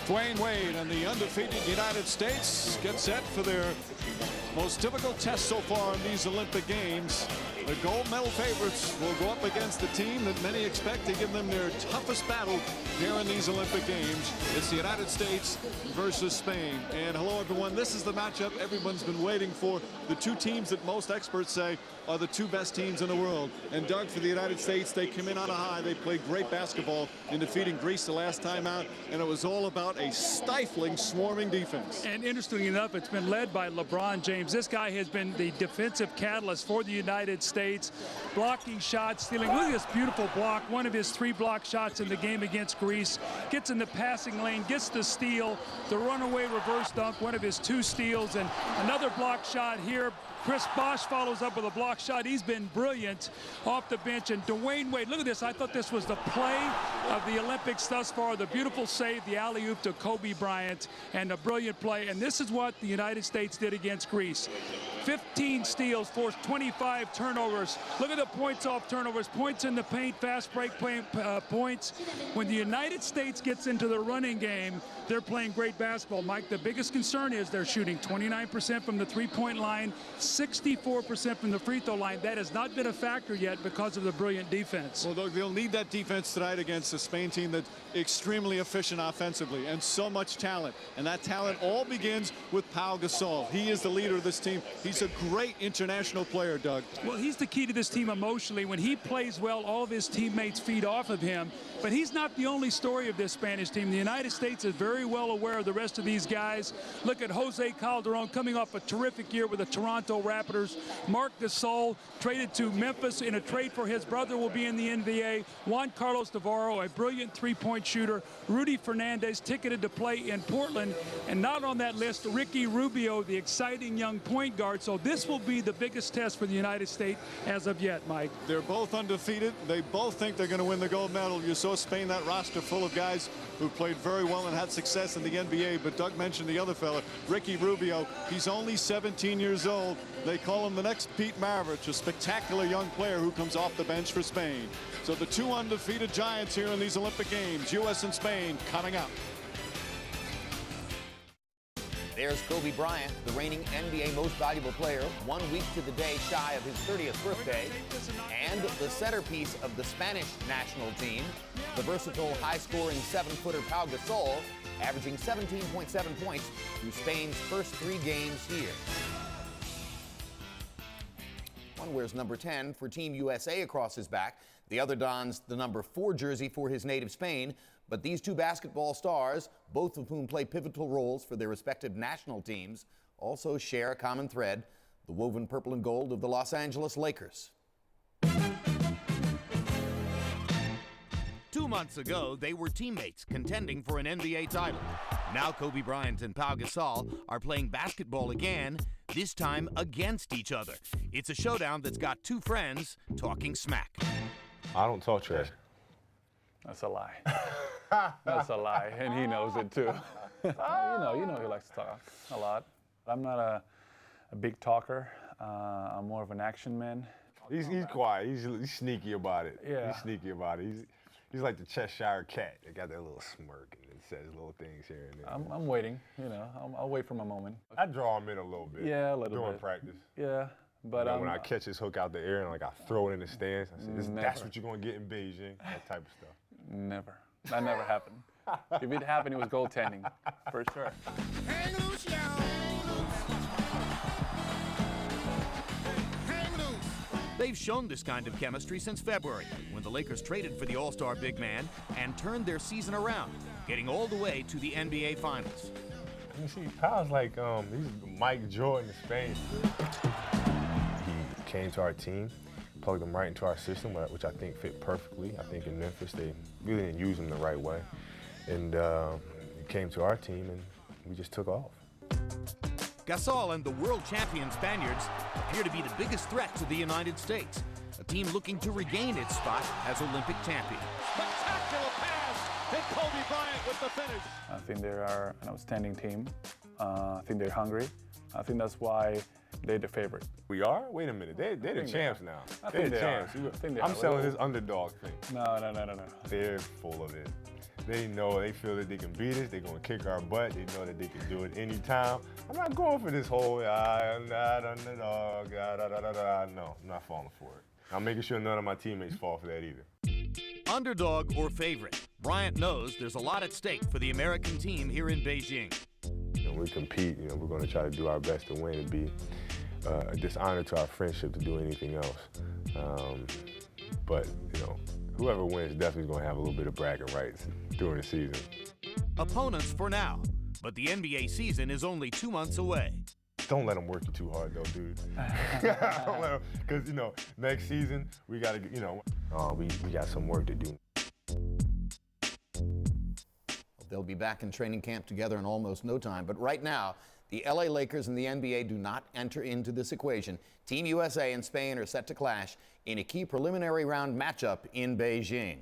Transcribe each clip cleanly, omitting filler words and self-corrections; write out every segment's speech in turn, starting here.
Dwayne Wade and the undefeated United States get set for their most difficult test so far in these Olympic Games. The gold medal favorites will go up against the team that many expect to give them their toughest battle here in these Olympic Games. It's the United States versus Spain. And hello, everyone. This is the matchup everyone's been waiting for. The two teams that most experts say are the two best teams in the world. And Doug, for the United States, they came in on a high. They played great basketball in defeating Greece the last time out. And it was all about a stifling, swarming defense. And interestingly enough, it's been led by LeBron James. This guy has been the defensive catalyst for the United States, blocking shots, stealing. Look at this beautiful block. One of his 3 block shots in the game against Greece. Gets in the passing lane, gets the steal, the runaway reverse dunk, one of his 2 steals, and another block shot here. Chris Bosh follows up with a block shot. He's been brilliant off the bench. And Dwayne Wade, look at this. I thought this was the play of the Olympics thus far. The beautiful save, the alley-oop to Kobe Bryant, and a brilliant play. And this is what the United States did against Greece. 15 steals, forced 25 turnovers. Look at the points off turnovers, points in the paint, fast break points. When the United States gets into the running game, they're playing great basketball. Mike, the biggest concern is they're shooting 29% from the three-point line, 64% from the free throw line. That has not been a factor yet because of the brilliant defense. Well, they'll need that defense tonight against a Spain team that's extremely efficient offensively and so much talent. And that talent all begins with Pau Gasol. He is the leader of this team. He's a great international player, Doug. Well, he's the key to this team emotionally. When he plays well, all of his teammates feed off of him. But he's not the only story of this Spanish team. The United States is very well aware of the rest of these guys. Look at Jose Calderon coming off a terrific year with the Toronto Raptors. Marc Gasol traded to Memphis in a trade for his brother, will be in the NBA. Juan Carlos Navarro, a brilliant three-point shooter. Rudy Fernandez ticketed to play in Portland. And not on that list, Ricky Rubio, the exciting young point guard. So this will be the biggest test for the United States as of yet, Mike. They're both undefeated. They both think they're going to win the gold medal. You saw Spain, that roster full of guys who played very well and had success in the NBA. But Doug mentioned the other fella, Ricky Rubio. He's only 17 years old. They call him the next Pete Maravich, a spectacular young player who comes off the bench for Spain. So the two undefeated giants here in these Olympic Games, U.S. and Spain, coming up. There's Kobe Bryant, the reigning NBA Most Valuable Player, 1 week to the day shy of his 30th birthday, and the centerpiece of the Spanish national team, the versatile, high-scoring 7-footer Pau Gasol, averaging 17.7 points through Spain's first 3 games here. One wears number 10 for Team USA across his back. The other dons the number 4 jersey for his native Spain. But these two basketball stars, both of whom play pivotal roles for their respective national teams, also share a common thread, the woven purple and gold of the Los Angeles Lakers. 2 months ago, they were teammates contending for an NBA title. Now Kobe Bryant and Pau Gasol are playing basketball again, this time against each other. It's a showdown that's got two friends talking smack. I don't talk trash. That's a lie. That's a lie, and he knows it too. you know he likes to talk a lot. I'm not a big talker. I'm more of an action man. He's quiet. He's sneaky about it. Yeah. He's sneaky about it. He's like the Cheshire cat. They got that little smirk and it says little things here and there. I'm waiting. I'll wait for my moment. I draw him in a little bit. Yeah, a little bit. During practice. Yeah, but when I catch his hook out the air and like I throw it in the stands, I say, that's what you're gonna get in Beijing. That type of stuff. Never. That never happened. If it happened, it was goaltending, for sure. Hang loose, y'all. Hang loose. They've shown this kind of chemistry since February, when the Lakers traded for the All-Star big man and turned their season around, getting all the way to the NBA Finals. You see, Pau's like he's Mike Jordan in Spain. He came to our team, plugged him right into our system, which I think fit perfectly. I think in Memphis they really didn't use him the right way. And he came to our team and we just took off. Gasol and the world champion Spaniards appear to be the biggest threat to the United States, a team looking to regain its spot as Olympic champion. Spectacular pass, and Kobe Bryant with the finish. I think they are an outstanding team. I think they're hungry. I think that's why they're the favorite. We are? Wait a minute. They're the champs now. They're the champs. I'm selling this underdog thing. No. They're full of it. They know, they feel that they can beat us. They're going to kick our butt. They know that they can do it anytime. I'm not going for this whole, I'm not underdog, No, I'm not falling for it. I'm making sure none of my teammates fall for that either. Underdog or favorite, Bryant knows there's a lot at stake for the American team here in Beijing. When we compete, we're going to try to do our best to win and be a dishonor to our friendship to do anything else. But, whoever wins definitely going to have a little bit of bragging rights during the season. Opponents for now, but the NBA season is only 2 months away. Don't let them work you too hard, though, dude. Because, next season, we got to, we got some work to do. They'll be back in training camp together in almost no time. But right now, the LA Lakers and the NBA do not enter into this equation. Team USA and Spain are set to clash in a key preliminary round matchup in Beijing.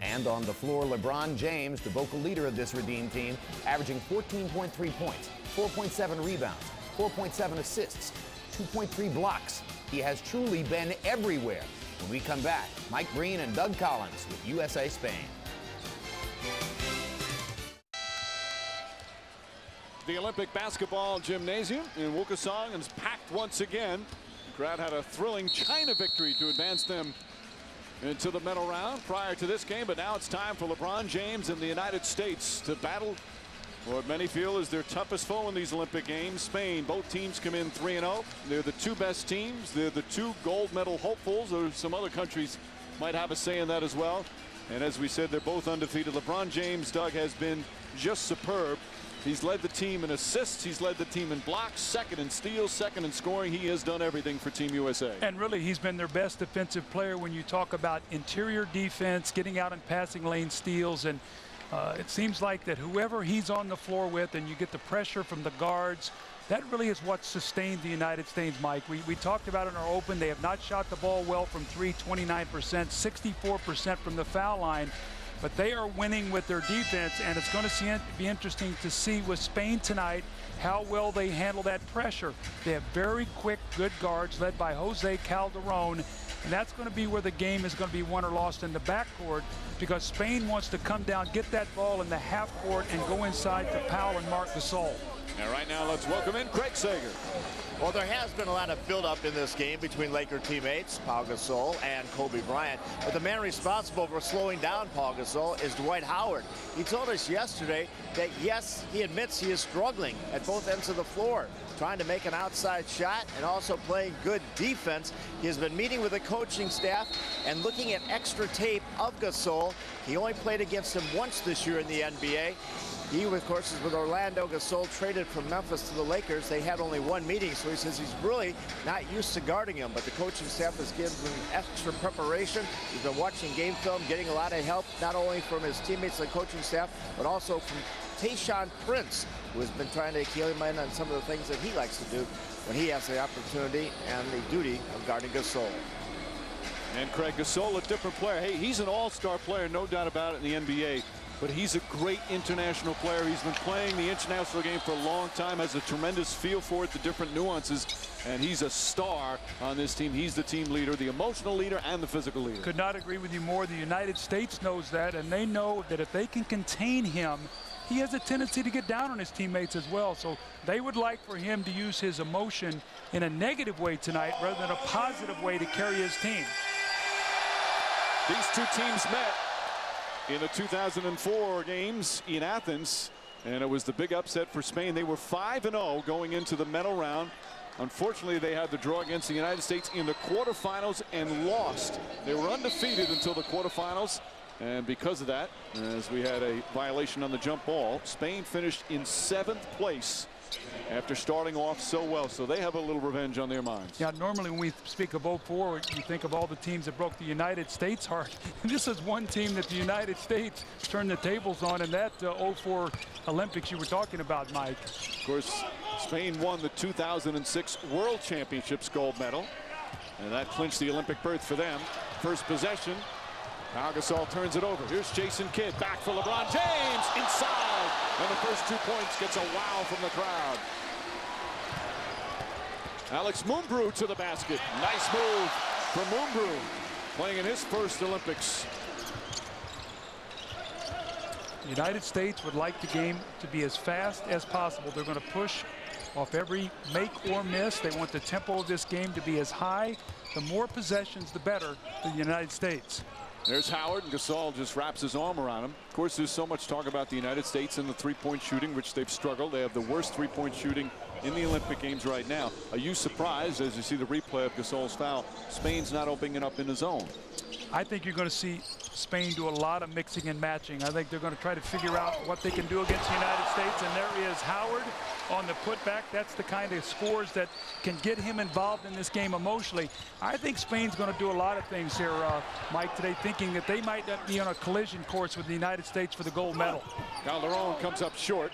And on the floor, LeBron James, the vocal leader of this redeemed team, averaging 14.3 points, 4.7 rebounds, 4.7 assists, 2.3 blocks. He has truly been everywhere. When we come back, Mike Breen and Doug Collins with USA Spain. The Olympic basketball gymnasium in Wukesong is packed once again. The crowd had a thrilling China victory to advance them into the medal round prior to this game, but now it's time for LeBron James and the United States to battle what many feel is their toughest foe in these Olympic Games, Spain. Both teams come in 3-0. They're the two best teams. They're the two gold medal hopefuls. Or some other countries might have a say in that as well. And as we said, they're both undefeated. LeBron James, Doug, has been just superb. He's led the team in assists. He's led the team in blocks, second in steals, second in scoring. He has done everything for Team USA. And really, he's been their best defensive player when you talk about interior defense, getting out in passing lane steals. And it seems like that whoever he's on the floor with, and you get the pressure from the guards, that really is what sustained the United States, Mike. We talked about in our open, they have not shot the ball well from three, 29%, 64% from the foul line. But they are winning with their defense, and it's going to be interesting to see with Spain tonight how well they handle that pressure. They have very quick, good guards led by Jose Calderon, and that's going to be where the game is going to be won or lost in the backcourt, because Spain wants to come down, get that ball in the half court, and go inside to Powell and Marc Gasol. And right now, let's welcome in Craig Sager. Well, there has been a lot of build-up in this game between Laker teammates Paul Gasol and Kobe Bryant. But the man responsible for slowing down Paul Gasol is Dwight Howard. He told us yesterday that, yes, he admits he is struggling at both ends of the floor, trying to make an outside shot and also playing good defense. He has been meeting with the coaching staff and looking at extra tape of Gasol. He only played against him once this year in the NBA. He, of course, is with Orlando. Gasol traded from Memphis to the Lakers. They had only one meeting, so he says he's really not used to guarding him. But the coaching staff has given him extra preparation. He's been watching game film, getting a lot of help, not only from his teammates and coaching staff, but also from Tayshaun Prince, who has been trying to key him in on some of the things that he likes to do when he has the opportunity and the duty of guarding Gasol. And Craig Gasol, a different player. Hey, he's an all-star player, no doubt about it, in the NBA. But he's a great international player. He's been playing the international game for a long time, has a tremendous feel for it, the different nuances, and he's a star on this team. He's the team leader, the emotional leader, and the physical leader. Could not agree with you more. The United States knows that, and they know that if they can contain him, he has a tendency to get down on his teammates as well. So they would like for him to use his emotion in a negative way tonight rather than a positive way to carry his team. These two teams met in the 2004 games in Athens, and it was the big upset for Spain. They were 5-0 going into the medal round. Unfortunately, they had the draw against the United States in the quarterfinals and lost. They were undefeated until the quarterfinals, and because of that, as we had a violation on the jump ball, Spain finished in 7th place after starting off so well. So they have a little revenge on their minds. Yeah, normally when we speak of 04, you think of all the teams that broke the United States' heart. This is one team that the United States turned the tables on in that 04 Olympics you were talking about, Mike. Of course, Spain won the 2006 World Championships gold medal, and that clinched the Olympic berth for them. First possession, Pau Gasol turns it over. Here's Jason Kidd, back for LeBron James, inside. And the first 2 points gets a wow from the crowd. Alex Mumbrou to the basket. Nice move from Mumbrou, playing in his first Olympics. The United States would like the game to be as fast as possible. They're going to push off every make or miss. They want the tempo of this game to be as high. The more possessions, the better for the United States. There's Howard, and Gasol just wraps his arm around him. Of course, there's so much talk about the United States and the three-point shooting, which they've struggled. They have the worst three-point shooting in the Olympic Games right now. Are you surprised, as you see the replay of Gasol's foul, Spain's not opening it up in the zone? I think you're going to see Spain do a lot of mixing and matching. I think they're going to try to figure out what they can do against the United States. And there is Howard on the putback. That's the kind of scores that can get him involved in this game emotionally. I think Spain's going to do a lot of things here, Mike, today, thinking that they might not be on a collision course with the United States for the gold medal. Calderon comes up short.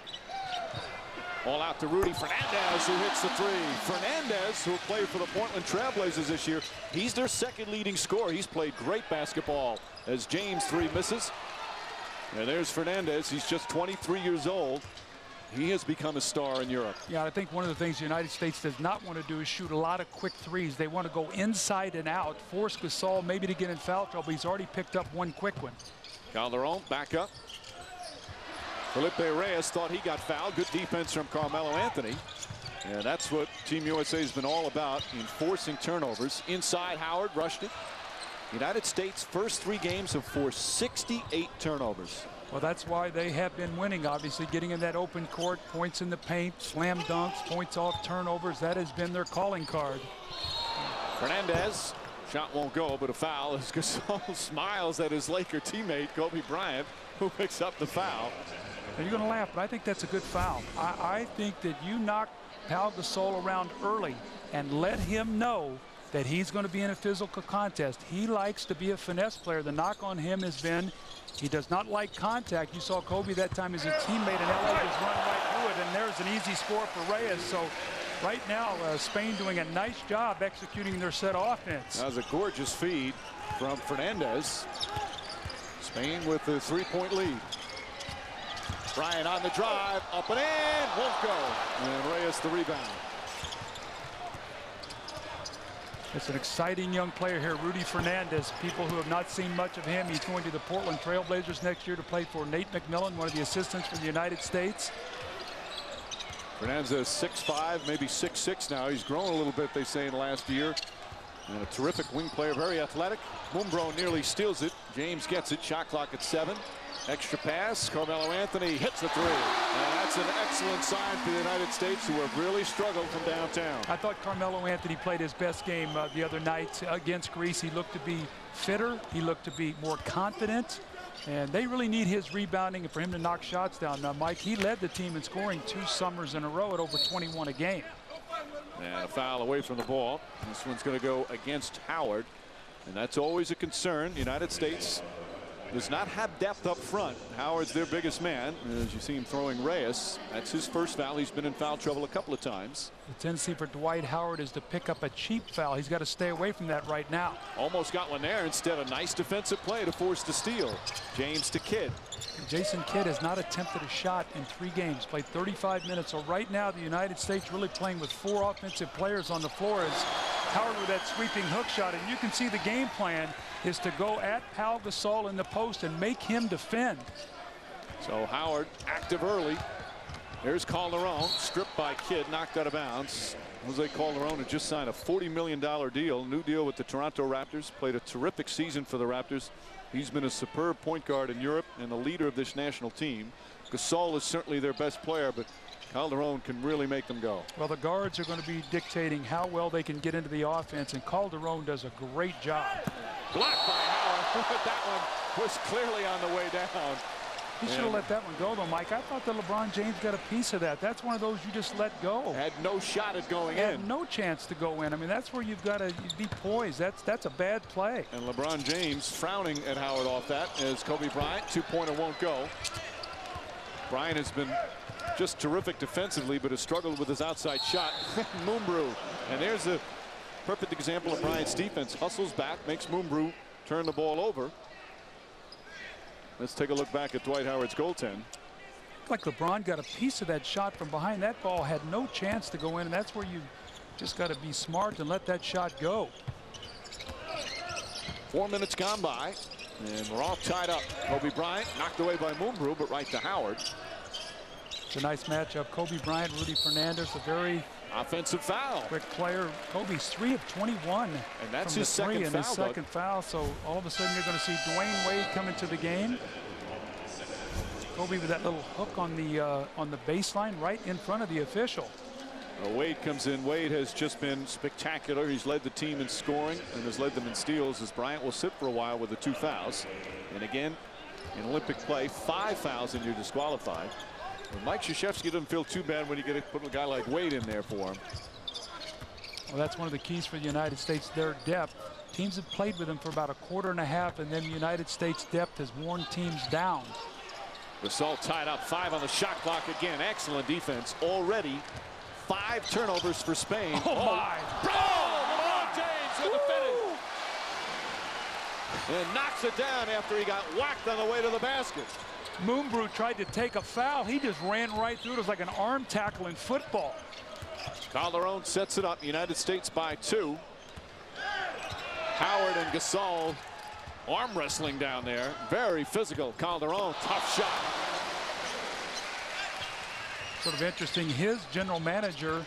All out to Rudy Fernandez, who hits the three. Fernandez, who played for the Portland Trailblazers this year, he's their second leading scorer. He's played great basketball as James' three misses. And there's Fernandez. He's just 23 years old. He has become a star in Europe. Yeah, I think one of the things the United States does not want to do is shoot a lot of quick threes. They want to go inside and out, force Gasol maybe to get in foul trouble. He's already picked up one quick one. Calderon back up. Felipe Reyes thought he got fouled. Good defense from Carmelo Anthony. And that's what Team USA has been all about, in forcing turnovers. Inside, Howard rushed it. United States' first three games have forced 68 turnovers. Well, that's why they have been winning, obviously, getting in that open court, points in the paint, slam dunks, points off turnovers. That has been their calling card. Fernandez, shot won't go, but a foul as Gasol smiles at his Laker teammate, Kobe Bryant, who picks up the foul. And you're going to laugh, but I think that's a good foul. I think that you knock Pau Gasol around early and let him know that he's going to be in a physical contest. He likes to be a finesse player. The knock on him has been he does not like contact. You saw Kobe that time as a teammate, and LA just run right through it, and there's an easy score for Reyes. So right now, Spain doing a nice job executing their set offense. That was a gorgeous feed from Fernandez. Spain with the three-point lead. Bryant on the drive, up and in, won't go. And Reyes the rebound. It's an exciting young player here, Rudy Fernandez. People who have not seen much of him, he's going to the Portland Trailblazers next year to play for Nate McMillan, one of the assistants for the United States. Fernandez is 6'5", maybe 6'6" now. He's grown a little bit, they say, in the last year. And a terrific wing player, very athletic. Mumbro nearly steals it. James gets it, shot clock at 7. Extra pass, Carmelo Anthony hits the three. And that's an excellent sign for the United States, who have really struggled from downtown. I thought Carmelo Anthony played his best game the other night against Greece. He looked to be fitter. He looked to be more confident. And they really need his rebounding and for him to knock shots down. Now, Mike, he led the team in scoring 2 summers in a row at over 21 a game. And a foul away from the ball. This one's going to go against Howard. And that's always a concern. The United States does not have depth up front. Howard's their biggest man. As you see him throwing Reyes, that's his first foul. He's been in foul trouble a couple of times. The tendency for Dwight Howard is to pick up a cheap foul. He's got to stay away from that right now. Almost got one there. Instead, a nice defensive play to force the steal. James to Kidd. Jason Kidd has not attempted a shot in 3 games, played 35 minutes. So right now, the United States really playing with 4 offensive players on the floor as Howard with that sweeping hook shot. And you can see the game plan is to go at Pau Gasol in the post and make him defend. So Howard active early. There's Calderon, stripped by Kidd, knocked out of bounds. Jose Calderon had just signed a $40 million deal, new deal with the Toronto Raptors. Played a terrific season for the Raptors. He's been a superb point guard in Europe and the leader of this national team. Gasol is certainly their best player, but Calderon can really make them go. Well, the guards are going to be dictating how well they can get into the offense, and Calderon does a great job. Blocked by Howard, but that one was clearly on the way down. He should have let that one go, though, Mike. I thought that LeBron James got a piece of that. That's one of those you just let go. Had no shot at going Had in. no chance to go in. I mean, that's where you've got to be poised. That's a bad play. And LeBron James frowning at Howard off that as Kobe Bryant, 2-pointer won't go. Bryant has been just terrific defensively, but has struggled with his outside shot. Mumbro. And there's a perfect example of Bryant's defense. Hustles back, makes Mumbro turn the ball over. Let's take a look back at Dwight Howard's goaltend. Like LeBron got a piece of that shot from behind. That ball had no chance to go in, and that's where you just got to be smart and let that shot go. 4 minutes gone by. And we're all tied up. Kobe Bryant knocked away by Moonbrew, but right to Howard. It's a nice matchup. Kobe Bryant, Rudy Fernandez, a very offensive foul. Quick player. Kobe's 3 of 21. And that's from his second foul. His second foul. So all of a sudden you're going to see Dwayne Wade come into the game. Kobe with that little hook on the baseline right in front of the official. Wade comes in. Wade has just been spectacular. He's led the team in scoring and has led them in steals, as Bryant will sit for a while with the 2 fouls. And again, in Olympic play, 5 fouls and you're disqualified. And Mike Krzyzewski doesn't feel too bad when you get to put a guy like Wade in there for him. Well, that's one of the keys for the United States, their depth. Teams have played with them for about a quarter and a half, and then the United States depth has worn teams down. Gasol tied up, 5 on the shot clock again. Excellent defense already. 5 turnovers for Spain. Oh my! LeBron James with the finish. And knocks it down after he got whacked on the way to the basket. Moonbrew tried to take a foul. He just ran right through it. It was like an arm tackle in football. Calderon sets it up. United States by 2. Howard and Gasol arm wrestling down there. Very physical. Calderon, tough shot. Sort of interesting. His general manager,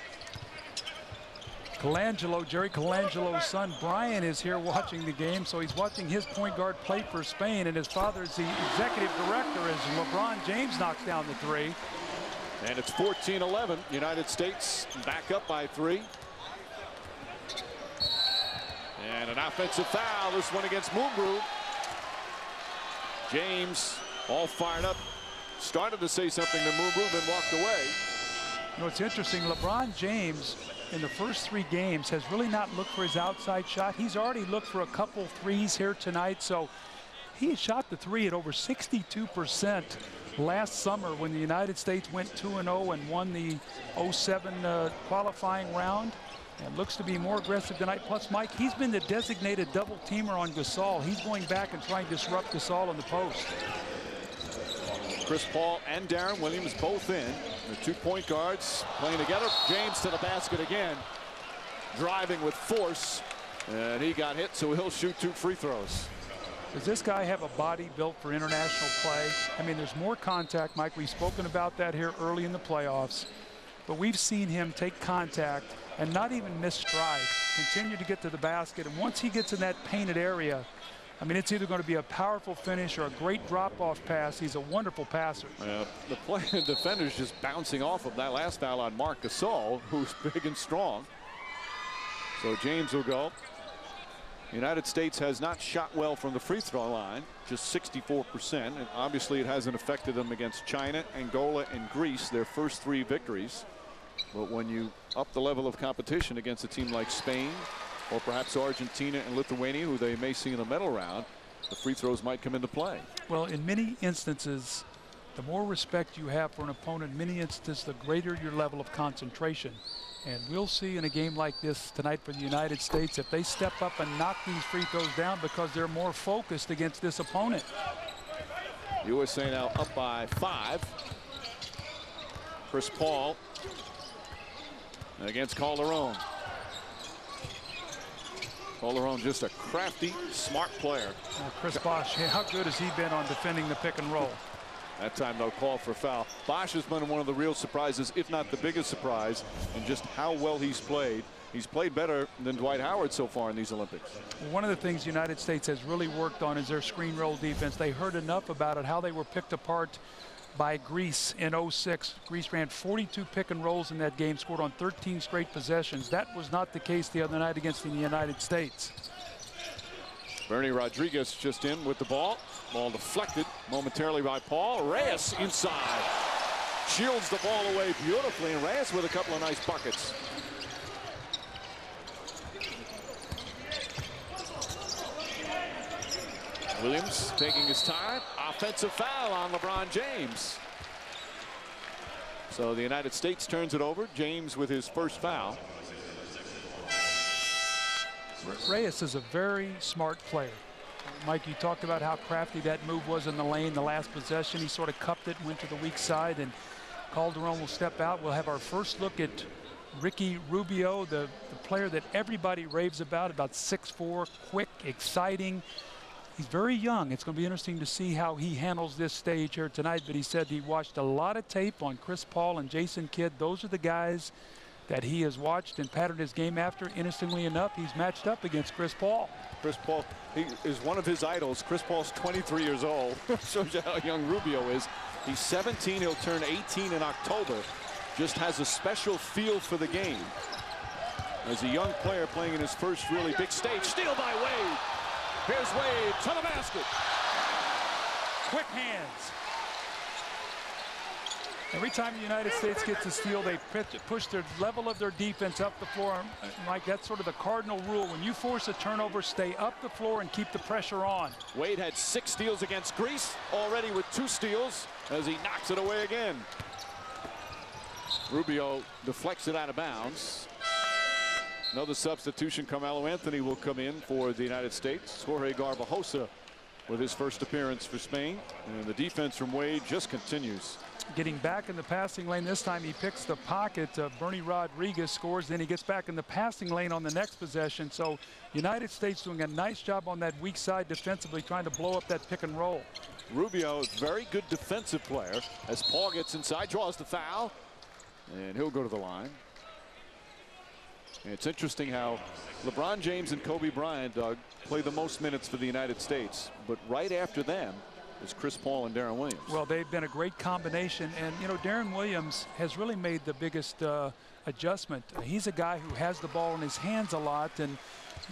Jerry Colangelo's son, Brian, is here watching the game. So he's watching his point guard play for Spain, and his father is the executive director as LeBron James knocks down the 3. And it's 14-11. United States back up by 3. And an offensive foul. This one against Moonbrew. James all fired up. Started to say something to Moonbrew, then walked away. You know, it's interesting. LeBron James, in the first 3 games, has really not looked for his outside shot. He's already looked for a couple threes here tonight. So he shot the 3 at over 62% last summer when the United States went 2-0 and won the 07 qualifying round. And looks to be more aggressive tonight. Plus, Mike, he's been the designated double teamer on Gasol. He's going back and trying to disrupt Gasol in the post. Chris Paul and Darren Williams both in. The 2 point guards playing together. James to the basket again. Driving with force. And he got hit, so he'll shoot 2 free throws. Does this guy have a body built for international play? I mean, there's more contact, Mike. We've spoken about that here early in the playoffs. But we've seen him take contact and not even miss stride. Continue to get to the basket. And once he gets in that painted area, I mean, it's either going to be a powerful finish or a great drop-off pass. He's a wonderful passer. The defender's just bouncing off of that last foul on Marc Gasol, who's big and strong. So James will go. United States has not shot well from the free throw line, just 64%. And obviously it hasn't affected them against China, Angola, and Greece, their first 3 victories. But when you up the level of competition against a team like Spain, or perhaps Argentina and Lithuania, who they may see in the medal round, the free throws might come into play. Well, in many instances, the more respect you have for an opponent, in many instances, the greater your level of concentration. And we'll see in a game like this tonight for the United States if they step up and knock these free throws down because they're more focused against this opponent. USA now up by 5. Chris Paul against Calderon. Calderon, just a crafty, smart player. Chris Bosh, how good has he been on defending the pick and roll? That time, no call for foul. Bosh has been one of the real surprises, if not the biggest surprise, in just how well he's played. He's played better than Dwight Howard so far in these Olympics. One of the things the United States has really worked on is their screen roll defense. They heard enough about it, how they were picked apart by Greece in 06. Greece ran 42 pick and rolls in that game, scored on 13 straight possessions. That was not the case the other night against the United States. Bernie Rodriguez just in with the ball. Ball deflected momentarily by Paul. Reyes inside. Shields the ball away beautifully, and Reyes with a couple of nice buckets. Williams taking his time. Offensive foul on LeBron James. So the United States turns it over. James with his first foul. Reyes is a very smart player. Mike, you talked about how crafty that move was in the lane the last possession. He sort of cupped it, went to the weak side, and Calderon will step out. We'll have our first look at Ricky Rubio, the player that everybody raves about 6'4", quick, exciting. He's very young. It's going to be interesting to see how he handles this stage here tonight. But he said he watched a lot of tape on Chris Paul and Jason Kidd. Those are the guys that he has watched and patterned his game after. Interestingly enough, he's matched up against Chris Paul. Chris Paul, he is one of his idols. Chris Paul's 23 years old. Shows you how young Rubio is. He's 17. He'll turn 18 in October. Just has a special feel for the game. As a young player playing in his first really big stage. Steal by Wade. Here's Wade to the basket. Quick hands. Every time the United States gets a steal, they push their level of their defense up the floor. Mike, that's sort of the cardinal rule. When you force a turnover, stay up the floor and keep the pressure on. Wade had 6 steals against Greece, already with 2 steals as he knocks it away again. Rubio deflects it out of bounds. Another substitution. Carmelo Anthony will come in for the United States. Jorge Garbajosa with his first appearance for Spain. And the defense from Wade just continues. Getting back in the passing lane this time, he picks the pocket. Bernie Rodriguez scores, then he gets back in the passing lane on the next possession. So United States doing a nice job on that weak side defensively, trying to blow up that pick and roll. Rubio is a very good defensive player. As Paul gets inside, draws the foul, and he'll go to the line. And it's interesting how LeBron James and Kobe Bryant, Doug, play the most minutes for the United States. But right after them is Chris Paul and Deron Williams. Well, they've been a great combination. And, you know, Deron Williams has really made the biggest adjustment. He's a guy who has the ball in his hands a lot. And,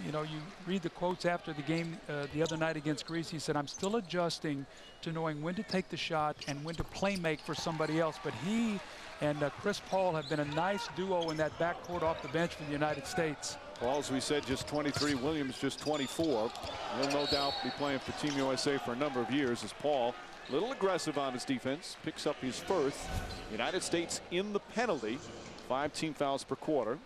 you know, you read the quotes after the game the other night against Greece. He said, I'm still adjusting to knowing when to take the shot and when to play make for somebody else. But he and Chris Paul have been a nice duo in that backcourt off the bench for the United States. Paul, as we said, just 23. Williams just 24. He'll no doubt be playing for Team USA for a number of years as Paul, a little aggressive on his defense, picks up his first. United States in the penalty. 5 team fouls per quarter.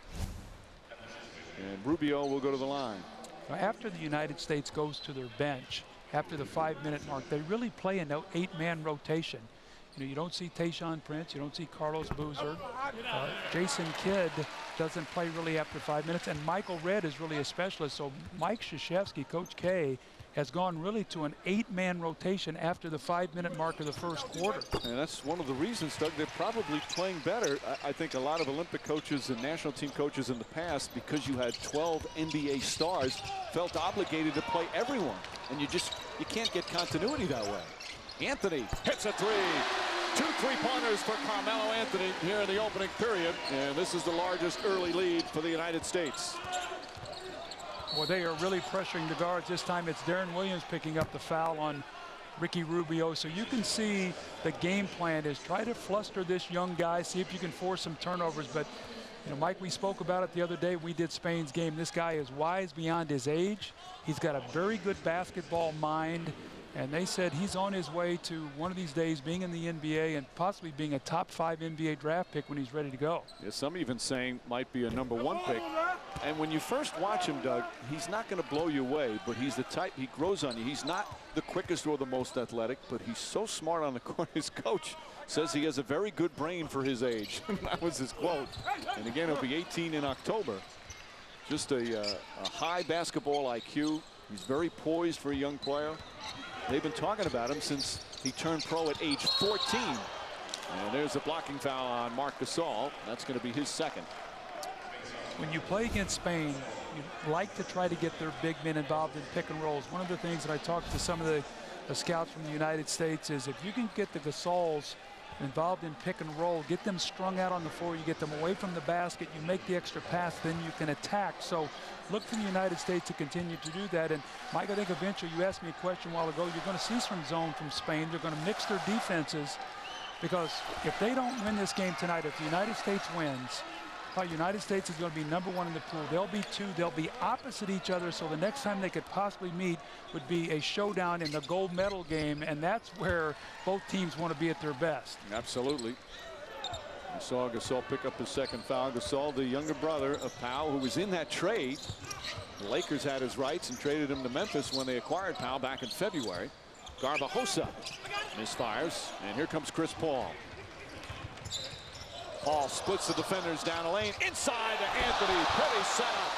And Rubio will go to the line. After the United States goes to their bench, after the 5-minute mark, they really play an 8-man rotation. You know, you don't see Tayshaun Prince, you don't see Carlos Boozer. Jason Kidd doesn't play really after 5 minutes, and Michael Redd is really a specialist. So Mike Krzyzewski, Coach K, has gone really to an 8-man rotation after the 5-minute mark of the first quarter. And that's one of the reasons, Doug, they're probably playing better. I think a lot of Olympic coaches and national team coaches in the past, because you had 12 NBA stars, felt obligated to play everyone. And you can't get continuity that way. Anthony hits a 3. 2 3-pointers for Carmelo Anthony here in the opening period. And this is the largest early lead for the United States. Well, they are really pressuring the guards. This time it's Deron Williams picking up the foul on Ricky Rubio. So you can see the game plan is try to fluster this young guy, see if you can force some turnovers. But, you know, Mike, we spoke about it the other day. We did Spain's game. This guy is wise beyond his age. He's got a very good basketball mind. And they said he's on his way to one of these days being in the NBA and possibly being a top 5 NBA draft pick when he's ready to go. Yeah, some even saying might be a #1 pick. And when you first watch him, Doug, he's not going to blow you away, but he's the type, he grows on you. He's not the quickest or the most athletic, but he's so smart on the court. His coach says he has a very good brain for his age. That was his quote. And again, he'll be 18 in October. Just a high basketball IQ. He's very poised for a young player. They've been talking about him since he turned pro at age 14. And there's a blocking foul on Marc Gasol. That's going to be his second. When you play against Spain, you like to try to get their big men involved in pick and rolls. One of the things that I talked to some of the scouts from the United States is if you can get the Gasols involved in pick and roll, get them strung out on the floor, you get them away from the basket, you make the extra pass, then you can attack. So look for the United States to continue to do that. And Mike, I think eventually, you asked me a question a while ago, you're going to see some zone from Spain. They're going to mix their defenses, because if they don't win this game tonight, if the United States wins, the United States is going to be #1 in the pool. They'll be 2. They'll be opposite each other. So the next time they could possibly meet would be a showdown in the gold medal game. And that's where both teams want to be at their best. Absolutely. You saw Gasol pick up his second foul. Gasol, the younger brother of Pau, who was in that trade. The Lakers had his rights and traded him to Memphis when they acquired Pau back in February. Garbajosa misfires. And here comes Chris Paul. Paul splits the defenders down the lane. Inside to Anthony. Pretty setup.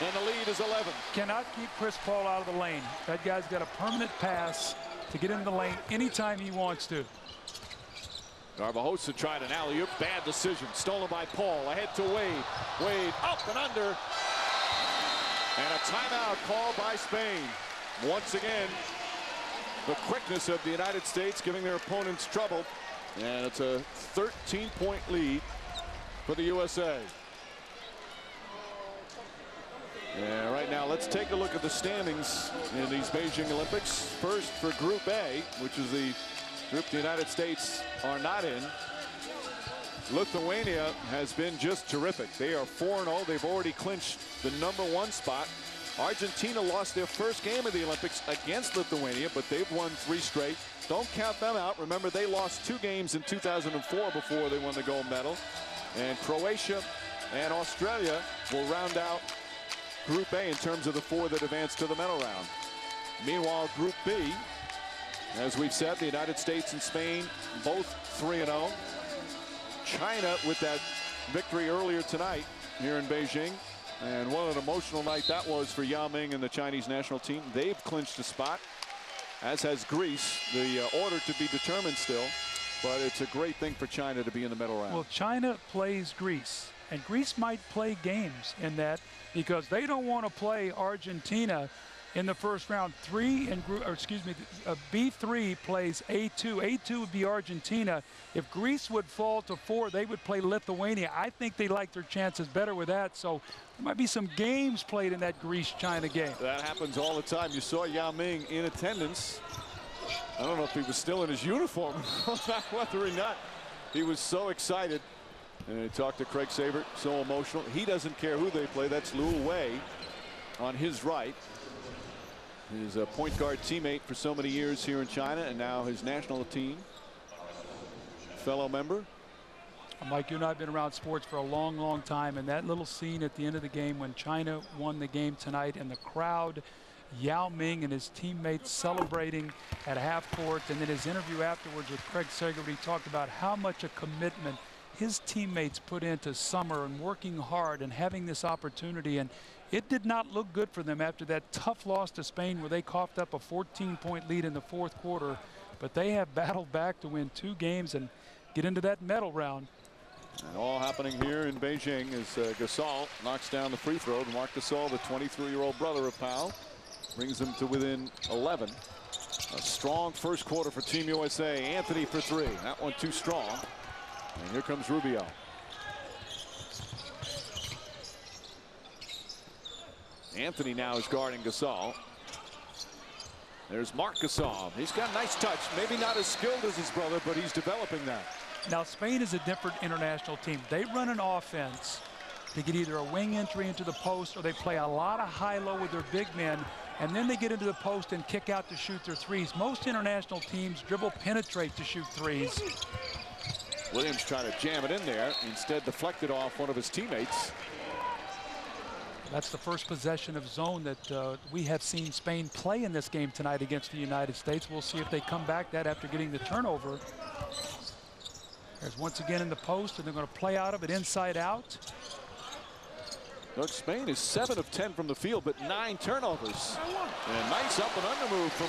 and the lead is 11. Cannot keep Chris Paul out of the lane. That guy's got a permanent pass to get into the lane anytime he wants to. Barbosa tried an alley-oop. Bad decision. Stolen by Paul. Ahead to Wade. Wade up and under. And a timeout called by Spain. Once again, the quickness of the United States giving their opponents trouble. And it's a 13-point lead for the USA. And right now, let's take a look at the standings in these Beijing Olympics. First for Group A, which is the group the United States are not in. Lithuania has been just terrific. They are 4-0. They've already clinched the #1 spot. Argentina lost their first game of the Olympics against Lithuania, but they've won 3 straight. Don't count them out. Remember, they lost 2 games in 2004 before they won the gold medal. And Croatia and Australia will round out Group A in terms of the 4 that advanced to the medal round. Meanwhile, Group B, as we've said, the United States and Spain both 3-0. China with that victory earlier tonight here in Beijing. And what an emotional night that was for Yao Ming and the Chinese national team. They've clinched a spot, as has Greece. The order to be determined still. But it's a great thing for China to be in the medal round. Well, China plays Greece. And Greece might play games in that because they don't want to play Argentina in the first round. B3 plays A2. A2 would be Argentina. If Greece would fall to 4, they would play Lithuania. I think they like their chances better with that. So there might be some games played in that Greece-China game. That happens all the time. You saw Yao Ming in attendance. I don't know if he was still in his uniform, whether or not. He was so excited. And he talked to Craig Sabert, so emotional. He doesn't care who they play. That's Liu Wei on his right. His point guard teammate for so many years here in China, and now his national team fellow member. Mike, you and I have been around sports for a long, long time, and that little scene at the end of the game when China won the game tonight, and the crowd, Yao Ming and his teammates celebrating at half court, and then his interview afterwards with Craig Sager, he talked about how much a commitment his teammates put into summer and working hard and having this opportunity. And it did not look good for them after that tough loss to Spain where they coughed up a 14-point lead in the 4th quarter. But they have battled back to win 2 games and get into that medal round. And all happening here in Beijing as Gasol knocks down the free throw. Marc Gasol, the 23-year-old brother of Pau, brings them to within 11. A strong first quarter for Team USA. Anthony for 3. That one too strong. And here comes Rubio. Anthony now is guarding Gasol. There's Marc Gasol. He's got a nice touch. Maybe not as skilled as his brother, but he's developing that. Now, Spain is a different international team. They run an offense to get either a wing entry into the post, or they play a lot of high-low with their big men, and then they get into the post and kick out to shoot their threes. Most international teams dribble penetrate to shoot threes. Williams trying to jam it in there, instead deflected off one of his teammates. That's the first possession of zone that we have seen Spain play in this game tonight against the United States. We'll see if they come back that after getting the turnover. There's once again in the post, and they're going to play out of it inside out. Look, Spain is 7 of 10 from the field, but 9 turnovers. And a nice up and under move from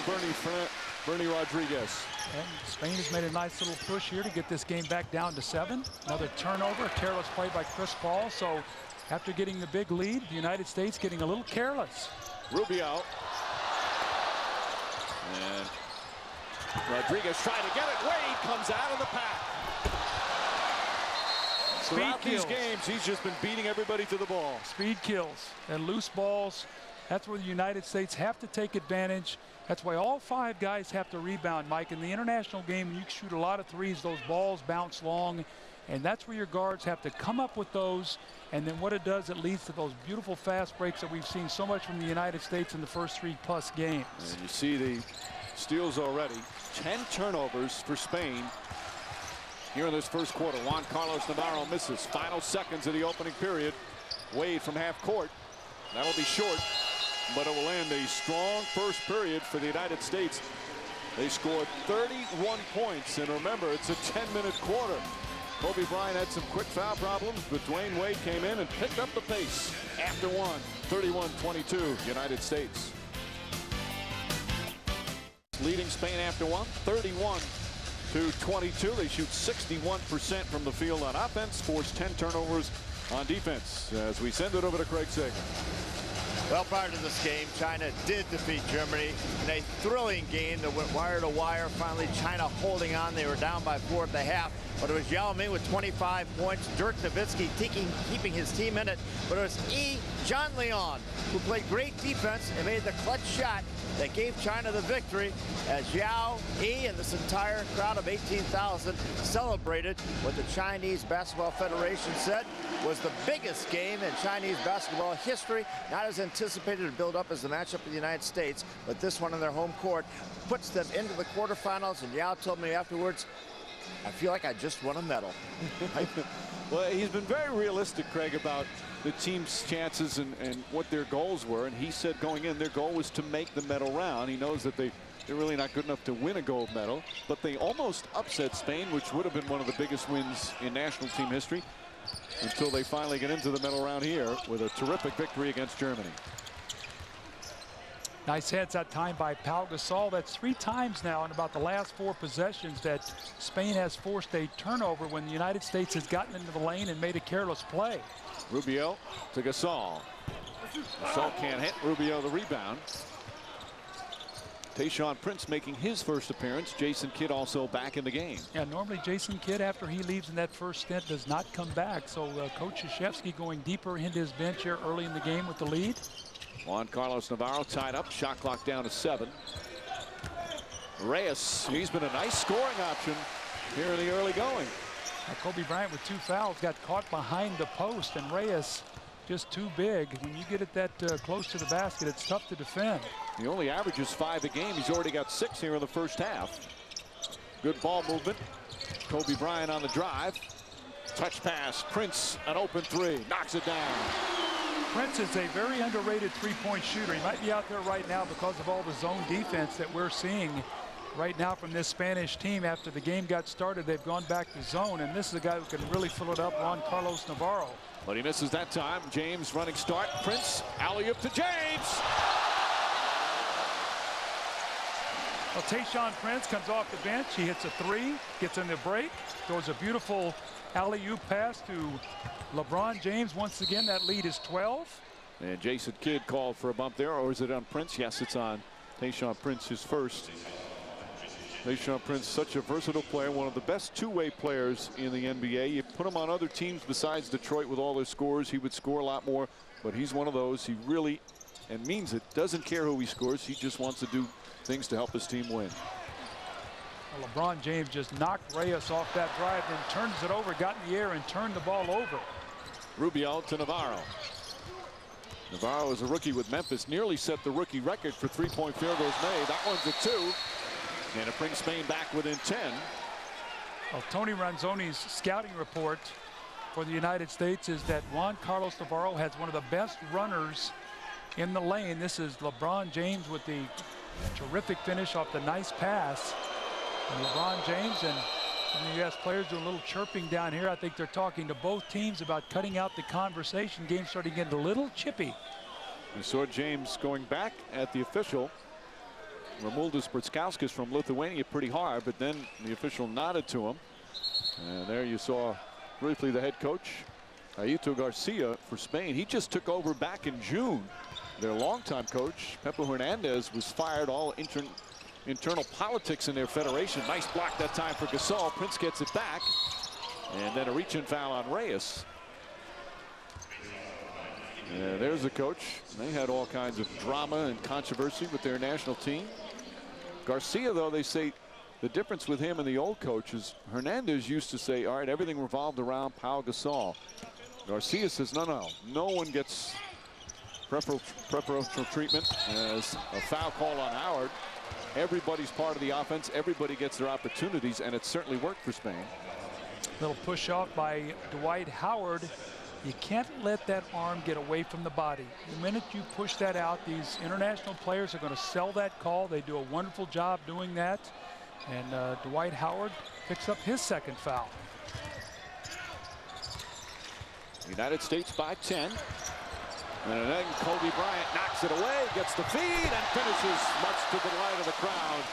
Bernie Rodriguez. And Spain has made a nice little push here to get this game back down to 7. Another turnover, a careless play by Chris Paul. So after getting the big lead, the United States getting a little careless. Rubio. And Rodriguez trying to get it. Wade comes out of the pack. Throughout these games, he's just been beating everybody to the ball. Speed kills and loose balls. That's where the United States have to take advantage. That's why all 5 guys have to rebound, Mike. In the international game, when you shoot a lot of threes, those balls bounce long. And that's where your guards have to come up with those. And then what it does, it leads to those beautiful fast breaks that we've seen so much from the United States in the first 3+ games. And you see the steals already. 10 turnovers for Spain here in this first quarter. Juan Carlos Navarro misses. Final seconds of the opening period. Wade from half court. That'll be short, but it will end a strong first period for the United States. They scored 31 points, and remember, it's a 10-minute quarter. Kobe Bryant had some quick foul problems, but Dwayne Wade came in and picked up the pace after one. 31-22, United States. Leading Spain after one, 31-22. They shoot 61% from the field on offense, force 10 turnovers on defense. As we send it over to Craig Sager. Well, prior to this game, China did defeat Germany in a thrilling game that went wire to wire. Finally, China holding on. They were down by 4 at the half. But it was Yao Ming with 25 points. Dirk Nowitzki keeping his team in it. But it was John Leon who played great defense and made the clutch shot that gave China the victory as Yao, and this entire crowd of 18,000 celebrated what the Chinese Basketball Federation said was the biggest game in Chinese basketball history. Not as anticipated to build up as the matchup with the United States, but this one in their home court puts them into the quarterfinals. And Yao told me afterwards, I feel like I just won a medal. Well, he's been very realistic, Craig, about the team's chances and what their goals were. And he said going in, their goal was to make the medal round. He knows that they're really not good enough to win a gold medal, but they almost upset Spain, which would have been one of the biggest wins in national team history, until they finally get into the medal round here with a terrific victory against Germany. Nice heads that time by Pau Gasol. That's 3 times now in about the last 4 possessions that Spain has forced a turnover when the United States has gotten into the lane and made a careless play. Rubio to Gasol. Gasol can't hit. Rubio the rebound. Tayshaun Prince making his first appearance. Jason Kidd also back in the game. Yeah, normally Jason Kidd, after he leaves in that first stint, does not come back. So Coach Krzyzewski going deeper into his bench here early in the game with the lead. Juan Carlos Navarro tied up. Shot clock down to 7. Reyes, he's been a nice scoring option here in the early going. Kobe Bryant with 2 fouls got caught behind the post, and Reyes just too big. When you get it that close to the basket, it's tough to defend. He only averages 5 a game. He's already got 6 here in the first half. Good ball movement. Kobe Bryant on the drive. Touch pass. Prince, an open 3. Knocks it down. Prince is a very underrated 3-point shooter. He might be out there right now because of all the zone defense that we're seeing right now from this Spanish team. After the game got started, they've gone back to zone, and this is a guy who can really fill it up, Juan Carlos Navarro. But he misses that time. James running start. Prince, alley-oop to James. Well, Tayshaun Prince comes off the bench. He hits a 3, gets in the break, throws a beautiful alley-oop pass to LeBron James. Once again, that lead is 12. And Jason Kidd called for a bump there, or is it on Prince? Yes, it's on Tayshaun Prince, his first. Tayshaun Prince, such a versatile player, one of the best two-way players in the NBA. You put him on other teams besides Detroit with all their scores, he would score a lot more, but he's one of those. He really, and means it, doesn't care who he scores. He just wants to do things to help his team win. Well, LeBron James just knocked Reyes off that drive, then turns it over, got in the air, and turned the ball over. Rubio to Navarro. Navarro is a rookie with Memphis, nearly set the rookie record for 3-point field goals made. That one's a 2. And it brings Spain back within 10. Well, Tony Ronzoni's scouting report for the United States is that Juan Carlos Navarro has one of the best runners in the lane. This is LeBron James with the terrific finish off the nice pass. And LeBron James and the U.S. players doing a little chirping down here. I think they're talking to both teams about cutting out the conversation. Game starting to get a little chippy. We saw James going back at the official, Romualdus Brutskauskas from Lithuania, pretty hard, but then the official nodded to him. And there you saw briefly the head coach, Aito Garcia, for Spain. He just took over back in June. Their longtime coach, Pepe Hernandez, was fired. All internal politics in their federation. Nice block that time for Gasol. Prince gets it back. And then a reach-in foul on Reyes. And there's the coach. They had all kinds of drama and controversy with their national team. Garcia, though, they say the difference with him and the old coach is Hernandez used to say, all right, everything revolved around Pau Gasol. Garcia says, no one gets preferential treatment as a foul call on Howard. Everybody's part of the offense. Everybody gets their opportunities, and it certainly worked for Spain. Little push off by Dwight Howard. You can't let that arm get away from the body. The minute you push that out, these international players are going to sell that call. They do a wonderful job doing that. And Dwight Howard picks up his second foul. United States by 10. And then Kobe Bryant knocks it away, gets the feed, and finishes much to the delight of the crowd.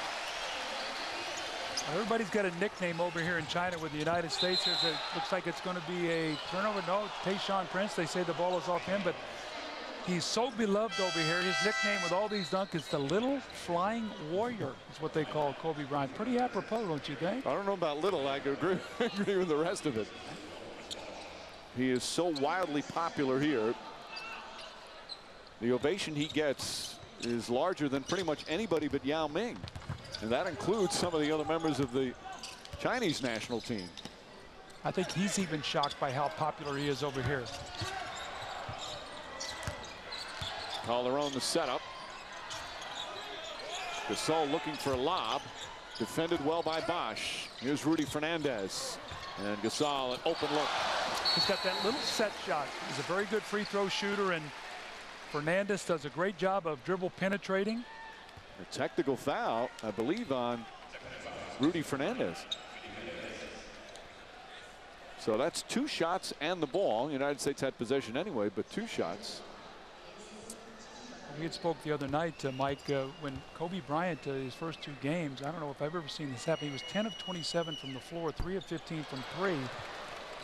Everybody's got a nickname over here in China with the United States. Looks like it's going to be a turnover. No, Tayshaun Prince. They say the ball is off him, but he's so beloved over here. His nickname with all these dunks is the Little Flying Warrior, is what they call Kobe Bryant. Pretty apropos, don't you think? I don't know about little. I agree with the rest of it. He is so wildly popular here. The ovation he gets is larger than pretty much anybody but Yao Ming. And that includes some of the other members of the Chinese national team. I think he's even shocked by how popular he is over here. Calderon the setup. Gasol looking for a lob. Defended well by Bosch. Here's Rudy Fernandez. And Gasol, an open look. He's got that little set shot. He's a very good free throw shooter, and Fernandez does a great job of dribble penetrating. A technical foul, I believe, on Rudy Fernandez. So that's 2 shots and the ball. The United States had possession anyway, but 2 shots. We had spoke the other night, Mike, when Kobe Bryant, his first 2 games, I don't know if I've ever seen this happen. He was 10 of 27 from the floor, 3 of 15 from 3,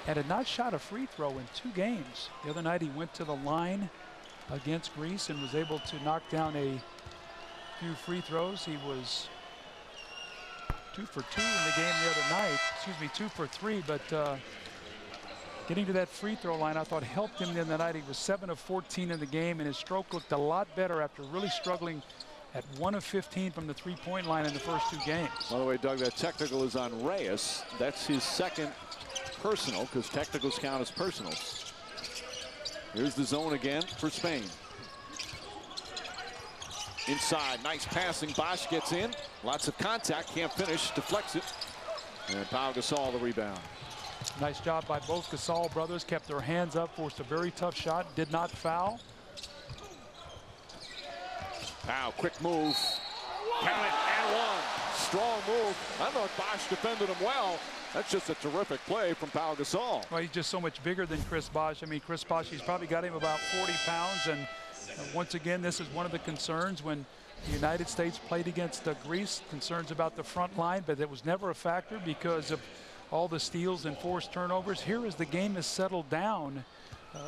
and had not shot a free throw in 2 games. The other night he went to the line against Greece and was able to knock down a few free throws. He was 2 for 2 in the game the other night. Excuse me, 2 for 3, but getting to that free throw line, I thought helped him the other night. He was 7 of 14 in the game, and his stroke looked a lot better after really struggling at 1 of 15 from the three-point line in the first 2 games. By the way, Doug, that technical is on Reyes. That's his second personal, because technicals count as personals. Here's the zone again for Spain. Inside, nice passing. Bosch gets in. Lots of contact, can't finish, deflects it. And Pau Gasol the rebound. Nice job by both Gasol brothers. Kept their hands up, forced a very tough shot, did not foul. Pau, quick move. Count it, and 1. Strong move. I thought Bosch defended him well. That's just a terrific play from Pau Gasol. Well, he's just so much bigger than Chris Bosh. I mean, Chris Bosh, he's probably got him about 40 pounds. And once again, this is one of the concerns when the United States played against Greece. Concerns about the front line, but it was never a factor because of all the steals and forced turnovers. Here, as the game has settled down,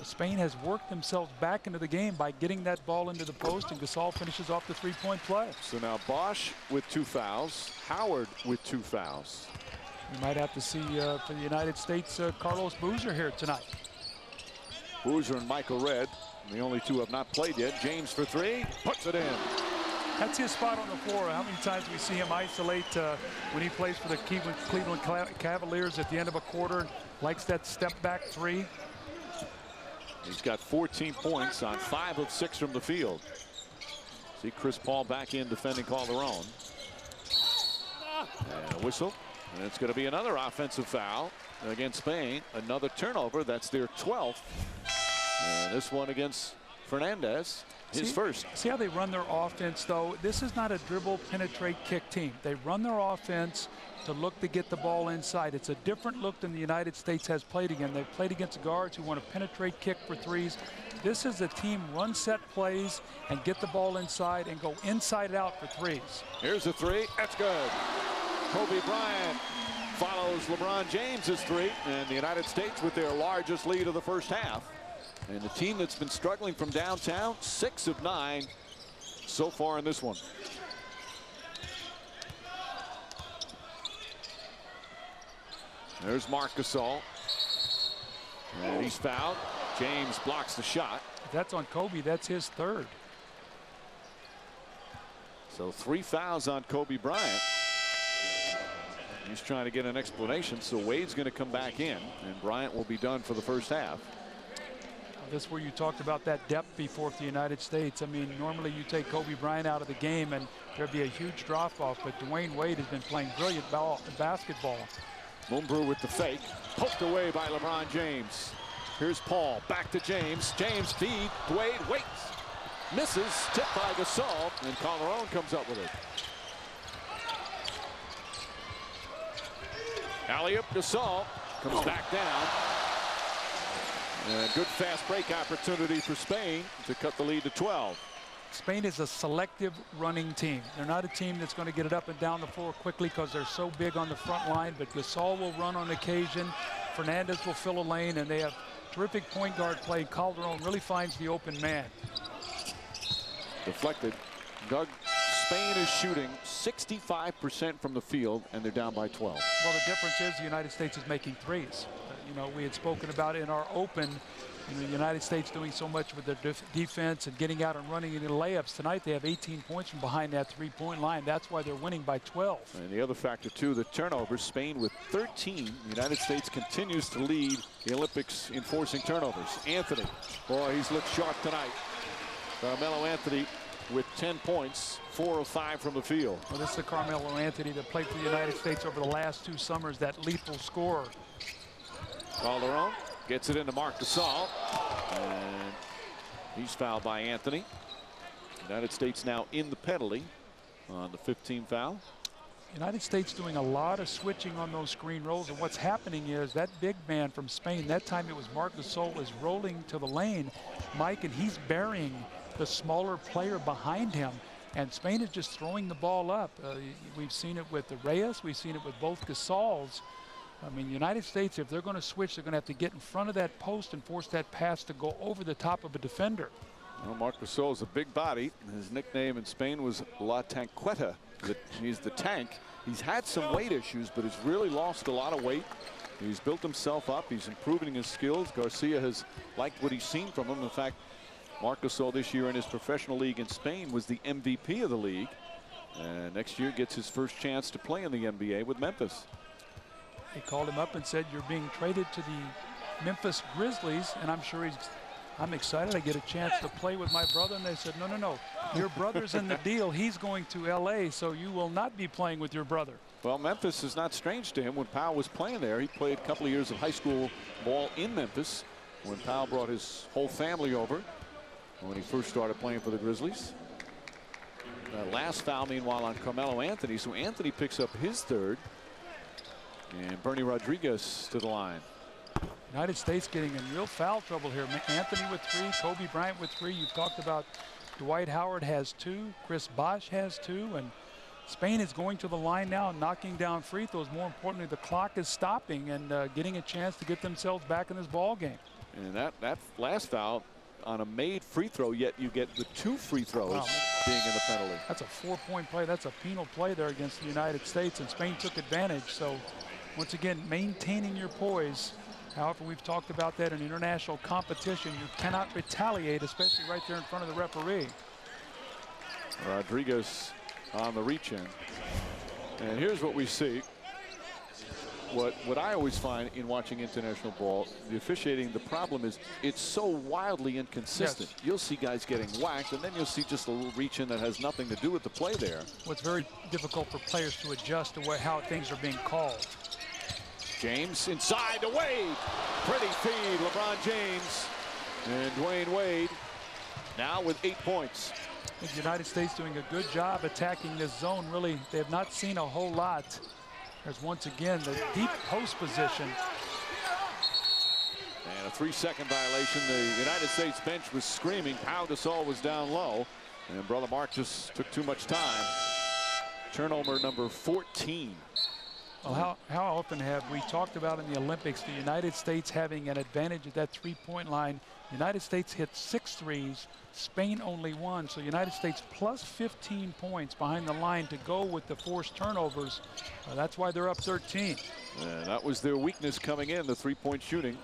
Spain has worked themselves back into the game by getting that ball into the post, and Gasol finishes off the 3-point play. So now Bosch with 2 fouls, Howard with 2 fouls. We might have to see for the United States, Carlos Boozer here tonight. Boozer and Michael Redd, the only 2 have not played yet. James for 3, puts it in. That's his spot on the floor. How many times we see him isolate when he plays for the Cleveland Cavaliers at the end of a quarter? Likes that step back 3. He's got 14 points on 5 of 6 from the field. See Chris Paul back in defending Calderon. And a whistle. And it's going to be another offensive foul against Spain. Another turnover. That's their 12th. And this one against Fernandez. His first. See how they run their offense, though? This is not a dribble, penetrate, kick team. They run their offense to look to get the ball inside. It's a different look than the United States has played again. They've played against guards who want to penetrate, kick for 3s. This is a team run set plays and get the ball inside and go inside out for 3s. Here's a 3. That's good. Kobe Bryant follows LeBron James's 3, and the United States with their largest lead of the first half. And the team that's been struggling from downtown, 6 of 9 so far in this one. There's Marc Gasol. And he's fouled. James blocks the shot. If that's on Kobe, that's his 3rd. So 3 fouls on Kobe Bryant. He's trying to get an explanation, so Wade's going to come back in, and Bryant will be done for the first half. This is where you talked about that depth before for the United States. I mean, normally you take Kobe Bryant out of the game and there'd be a huge drop-off, but Dwayne Wade has been playing brilliant basketball. Mumbrou with the fake, poked away by LeBron James. Here's Paul, back to James. James feed, Wade waits, misses, tipped by Gasol, and Calderon comes up with it. Alley-oop, Gasol comes back down. And good fast break opportunity for Spain to cut the lead to 12. Spain is a selective running team. They're not a team that's going to get it up and down the floor quickly because they're so big on the front line, but Gasol will run on occasion. Fernandez will fill a lane, and they have terrific point guard play. Calderon really finds the open man. Deflected. Doug, Spain is shooting 65% from the field, and they're down by 12. Well, the difference is the United States is making threes. You know, we had spoken about in our open, the United States doing so much with their defense and getting out and running into layups. Tonight they have 18 points from behind that three-point line. That's why they're winning by 12. And the other factor, too, the turnovers. Spain with 13. The United States continues to lead the Olympics in forcing turnovers. Anthony, boy, he's looked sharp tonight. Carmelo Anthony with 10 points, 4 of 5 from the field. Well, this is the Carmelo Anthony that played for the United States over the last 2 summers, that lethal scorer. Calderon gets it into Marc Gasol, and he's fouled by Anthony. United States now in the penalty on the 15th foul. United States doing a lot of switching on those screen rolls, and what's happening is that big man from Spain, that time it was Marc Gasol, is rolling to the lane, Mike, and he's burying the smaller player behind him, and Spain is just throwing the ball up. We've seen it with the Reyes, we've seen it with both Gasols. I mean, United States, if they're going to switch, they're going to have to get in front of that post and force that pass to go over the top of a defender. Well, Marc Gasol is a big body. His nickname in Spain was La Tanqueta. He's the tank. He's had some weight issues, but he's really lost a lot of weight. He's built himself up. He's improving his skills. Garcia has liked what he's seen from him. In fact, Marc Gasol this year in his professional league in Spain was the MVP of the league. And next year gets his first chance to play in the NBA with Memphis. They called him up and said, you're being traded to the Memphis Grizzlies, and I'm sure I'm excited. I get a chance to play with my brother. And they said, no. Your brother's in the deal. He's going to L.A., so you will not be playing with your brother. Well, Memphis is not strange to him. When Powell was playing there, he played a couple of years of high school ball in Memphis when Powell brought his whole family over when he first started playing for the Grizzlies. Last foul, meanwhile, on Carmelo Anthony. So Anthony picks up his third. And Bernie Rodriguez to the line. United States getting in real foul trouble here. Anthony with 3, Kobe Bryant with 3. You've talked about Dwight Howard has 2, Chris Bosh has 2, and Spain is going to the line now, knocking down free throws. More importantly, the clock is stopping and getting a chance to get themselves back in this ball game. And that last foul on a made free throw, yet you get the 2 free throws being in the penalty. That's a 4-point play. That's a penal play there against the United States, and Spain took advantage. So once again, maintaining your poise. However, we've talked about that in international competition. You cannot retaliate, especially right there in front of the referee. Rodriguez on the reach in. And here's what we see. What I always find in watching international ball, the officiating, the problem is it's so wildly inconsistent. Yes. You'll see guys getting whacked, and then you'll see just a little reach in that has nothing to do with the play there. Well, it's very difficult for players to adjust to how things are being called. James inside to Wade. Pretty feed, LeBron James. And Dwayne Wade now with 8 points. The United States doing a good job attacking this zone. Really, they have not seen a whole lot. There's once again the deep post position. And a 3-second violation. The United States bench was screaming. Pau Gasol was down low. And Brother Mark just took too much time. Turnover number 14. Well, how often have we talked about in the Olympics the United States having an advantage at that 3-point line? The United States hit 6 threes, Spain only 1. So United States plus 15 points behind the line to go with the forced turnovers. That's why they're up 13. And that was their weakness coming in, the 3-point shooting.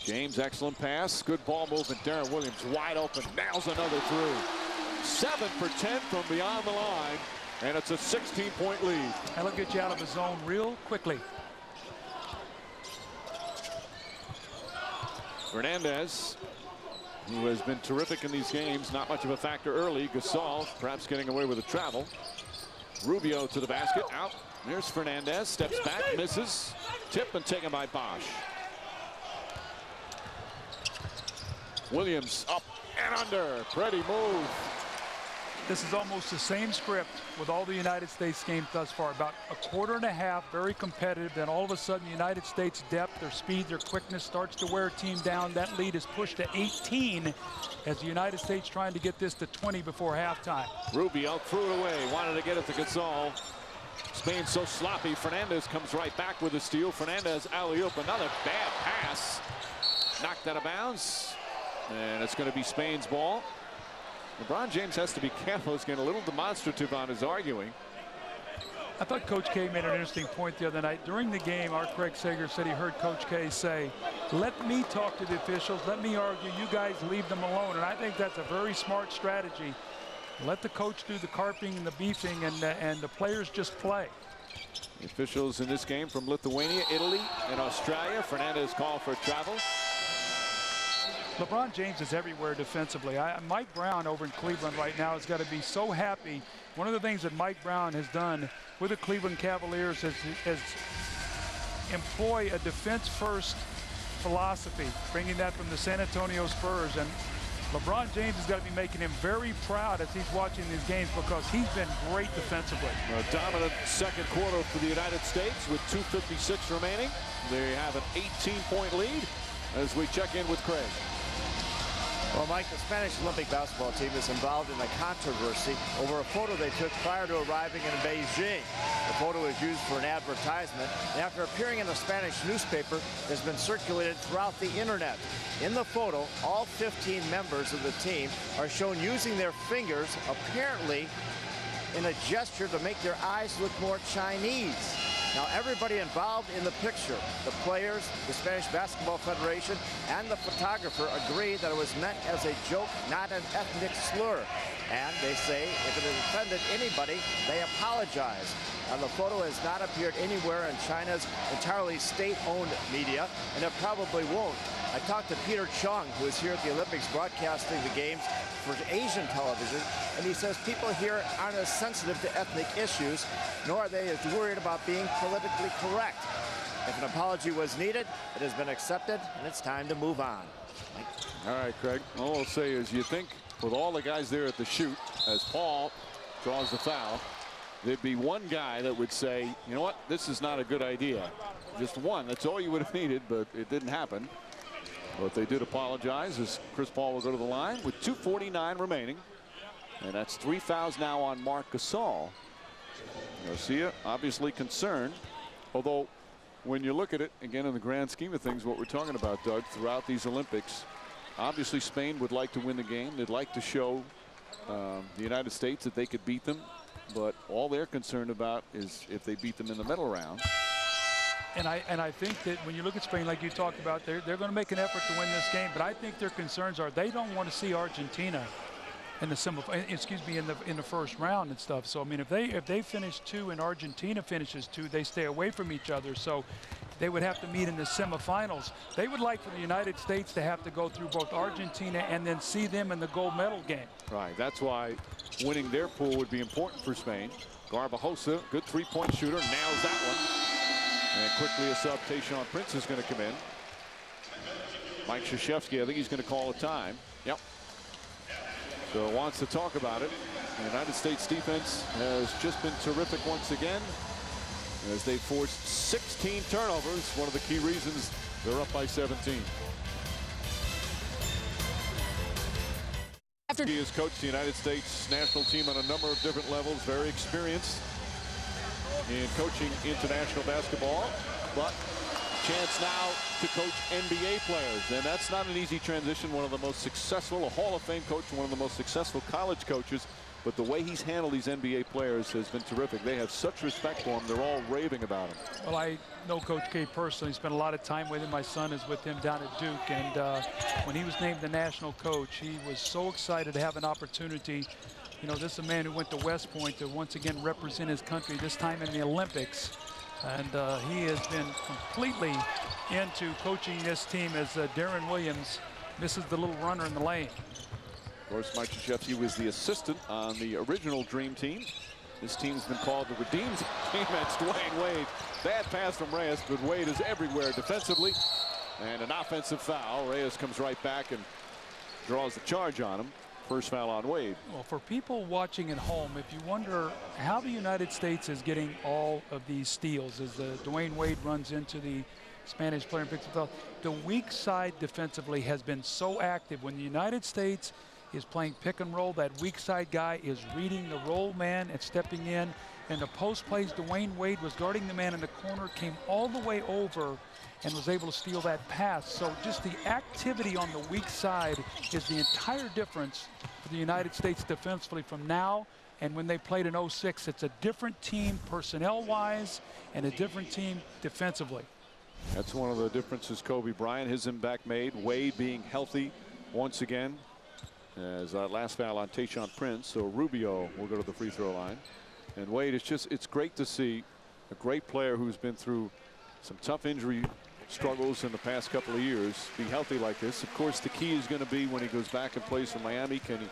James, excellent pass, good ball movement. Darren Williams wide open, nails another through. 7 for 10 from beyond the line. And it's a 16-point lead. That'll get you out of the zone real quickly. Fernandez, who has been terrific in these games, not much of a factor early. Gasol perhaps getting away with a travel. Rubio to the basket, out. There's Fernandez, steps back, misses. Tip and taken by Bosh. Williams up and under. Pretty move. This is almost the same script with all the United States games thus far. About a quarter and a half, very competitive. Then all of a sudden, the United States' depth, their speed, their quickness starts to wear a team down. That lead is pushed to 18 as the United States trying to get this to 20 before halftime. Rubio threw it away, wanted to get it to Gasol. Spain so sloppy. Fernandez comes right back with the steal. Fernandez alley-oop, another bad pass. Knocked out of bounds. And it's going to be Spain's ball. LeBron James has to be careful. He's getting a little demonstrative on his arguing. I thought Coach K made an interesting point the other night. During the game, our Craig Sager said he heard Coach K say, let me talk to the officials, let me argue, you guys leave them alone. And I think that's a very smart strategy. Let the coach do the carping and the beefing, and the players just play. The officials in this game from Lithuania, Italy, and Australia. Fernandez called for travel. LeBron James is everywhere defensively. Mike Brown over in Cleveland right now has got to be so happy. One of the things that Mike Brown has done with the Cleveland Cavaliers is employ a defense-first philosophy, bringing that from the San Antonio Spurs. And LeBron James has got to be making him very proud as he's watching these games because he's been great defensively. A dominant second quarter for the United States with 2:56 remaining. They have an 18-point lead as we check in with Craig. Well, Mike, the Spanish Olympic basketball team is involved in a controversy over a photo they took prior to arriving in Beijing. The photo was used for an advertisement, and after appearing in a Spanish newspaper, has been circulated throughout the internet. In the photo, all 15 members of the team are shown using their fingers, apparently in a gesture to make their eyes look more Chinese. Now, everybody involved in the picture, the players, the Spanish Basketball Federation, and the photographer agree that it was meant as a joke, not an ethnic slur. And they say if it has offended anybody, they apologize. Now, the photo has not appeared anywhere in China's entirely state-owned media, and it probably won't. I talked to Peter Chung, who is here at the Olympics broadcasting the games for Asian television, and he says people here aren't as sensitive to ethnic issues, nor are they as worried about being politically correct. If an apology was needed, it has been accepted, and it's time to move on. Mike. All right, Craig. All I'll say is you think with all the guys there at the shoot, as Paul draws the foul, there'd be one guy that would say, you know what, this is not a good idea. Just one. That's all you would have needed, but it didn't happen. But they did apologize as Chris Paul will go to the line with 2:49 remaining. And that's 3 fouls now on Marc Gasol. Garcia obviously concerned, although when you look at it again in the grand scheme of things, what we're talking about, Doug, throughout these Olympics, obviously Spain would like to win the game. They'd like to show the United States that they could beat them, but all they're concerned about is if they beat them in the medal round. And I think that when you look at Spain, like you talked about, they're going to make an effort to win this game. But I think their concerns are they don't want to see Argentina in the in the first round and stuff. So I mean, if they finish 2 and Argentina finishes 2, they stay away from each other. So they would have to meet in the semifinals. They would like for the United States to have to go through both Argentina and then see them in the gold medal game. Right. That's why winning their pool would be important for Spain. Garbajosa, good three-point shooter, nails that one. And quickly a sub, Tayshaun Prince is going to come in. Mike Krzyzewski, I think he's going to call a time. Yep. So wants to talk about it. The United States defense has just been terrific once again as they forced 16 turnovers. One of the key reasons they're up by 17. He has coached the United States national team on a number of different levels, very experienced in coaching international basketball, but chance now to coach NBA players, and that's not an easy transition. One of the most successful, a Hall of Fame coach, one of the most successful college coaches, but the way he's handled these NBA players has been terrific. They have such respect for him. They're all raving about him. Well, I know Coach K personally, spent a lot of time with him. My son is with him down at Duke, and when he was named the national coach, he was so excited to have an opportunity. You know, this is a man who went to West Point to once again represent his country, this time in the Olympics. And he has been completely into coaching this team as Darren Williams misses the little runner in the lane. Of course, Mike Krzyzewski was the assistant on the original Dream Team. This team's been called the Redeemed Team. That's Dwayne Wade. Bad pass from Reyes, but Wade is everywhere defensively. And an offensive foul. Reyes comes right back and draws the charge on him. First foul on Wade. Well, for people watching at home, if you wonder how the United States is getting all of these steals as Dwayne Wade runs into the Spanish player and picks it up, the weak side defensively has been so active. When the United States is playing pick and roll, that weak side guy is reading the roll man and stepping in. And the post plays, Dwayne Wade was guarding the man in the corner, came all the way over and was able to steal that pass. So just the activity on the weak side is the entire difference for the United States defensively from now and when they played in 06. It's a different team personnel-wise and a different team defensively. That's one of the differences Kobe Bryant, his impact made. Wade being healthy once again as last foul on Tayshaun Prince. So Rubio will go to the free throw line. And Wade, it's great to see a great player who's been through some tough injury struggles in the past couple of years be healthy like this. Of course, the key is going to be when he goes back and plays for Miami, can he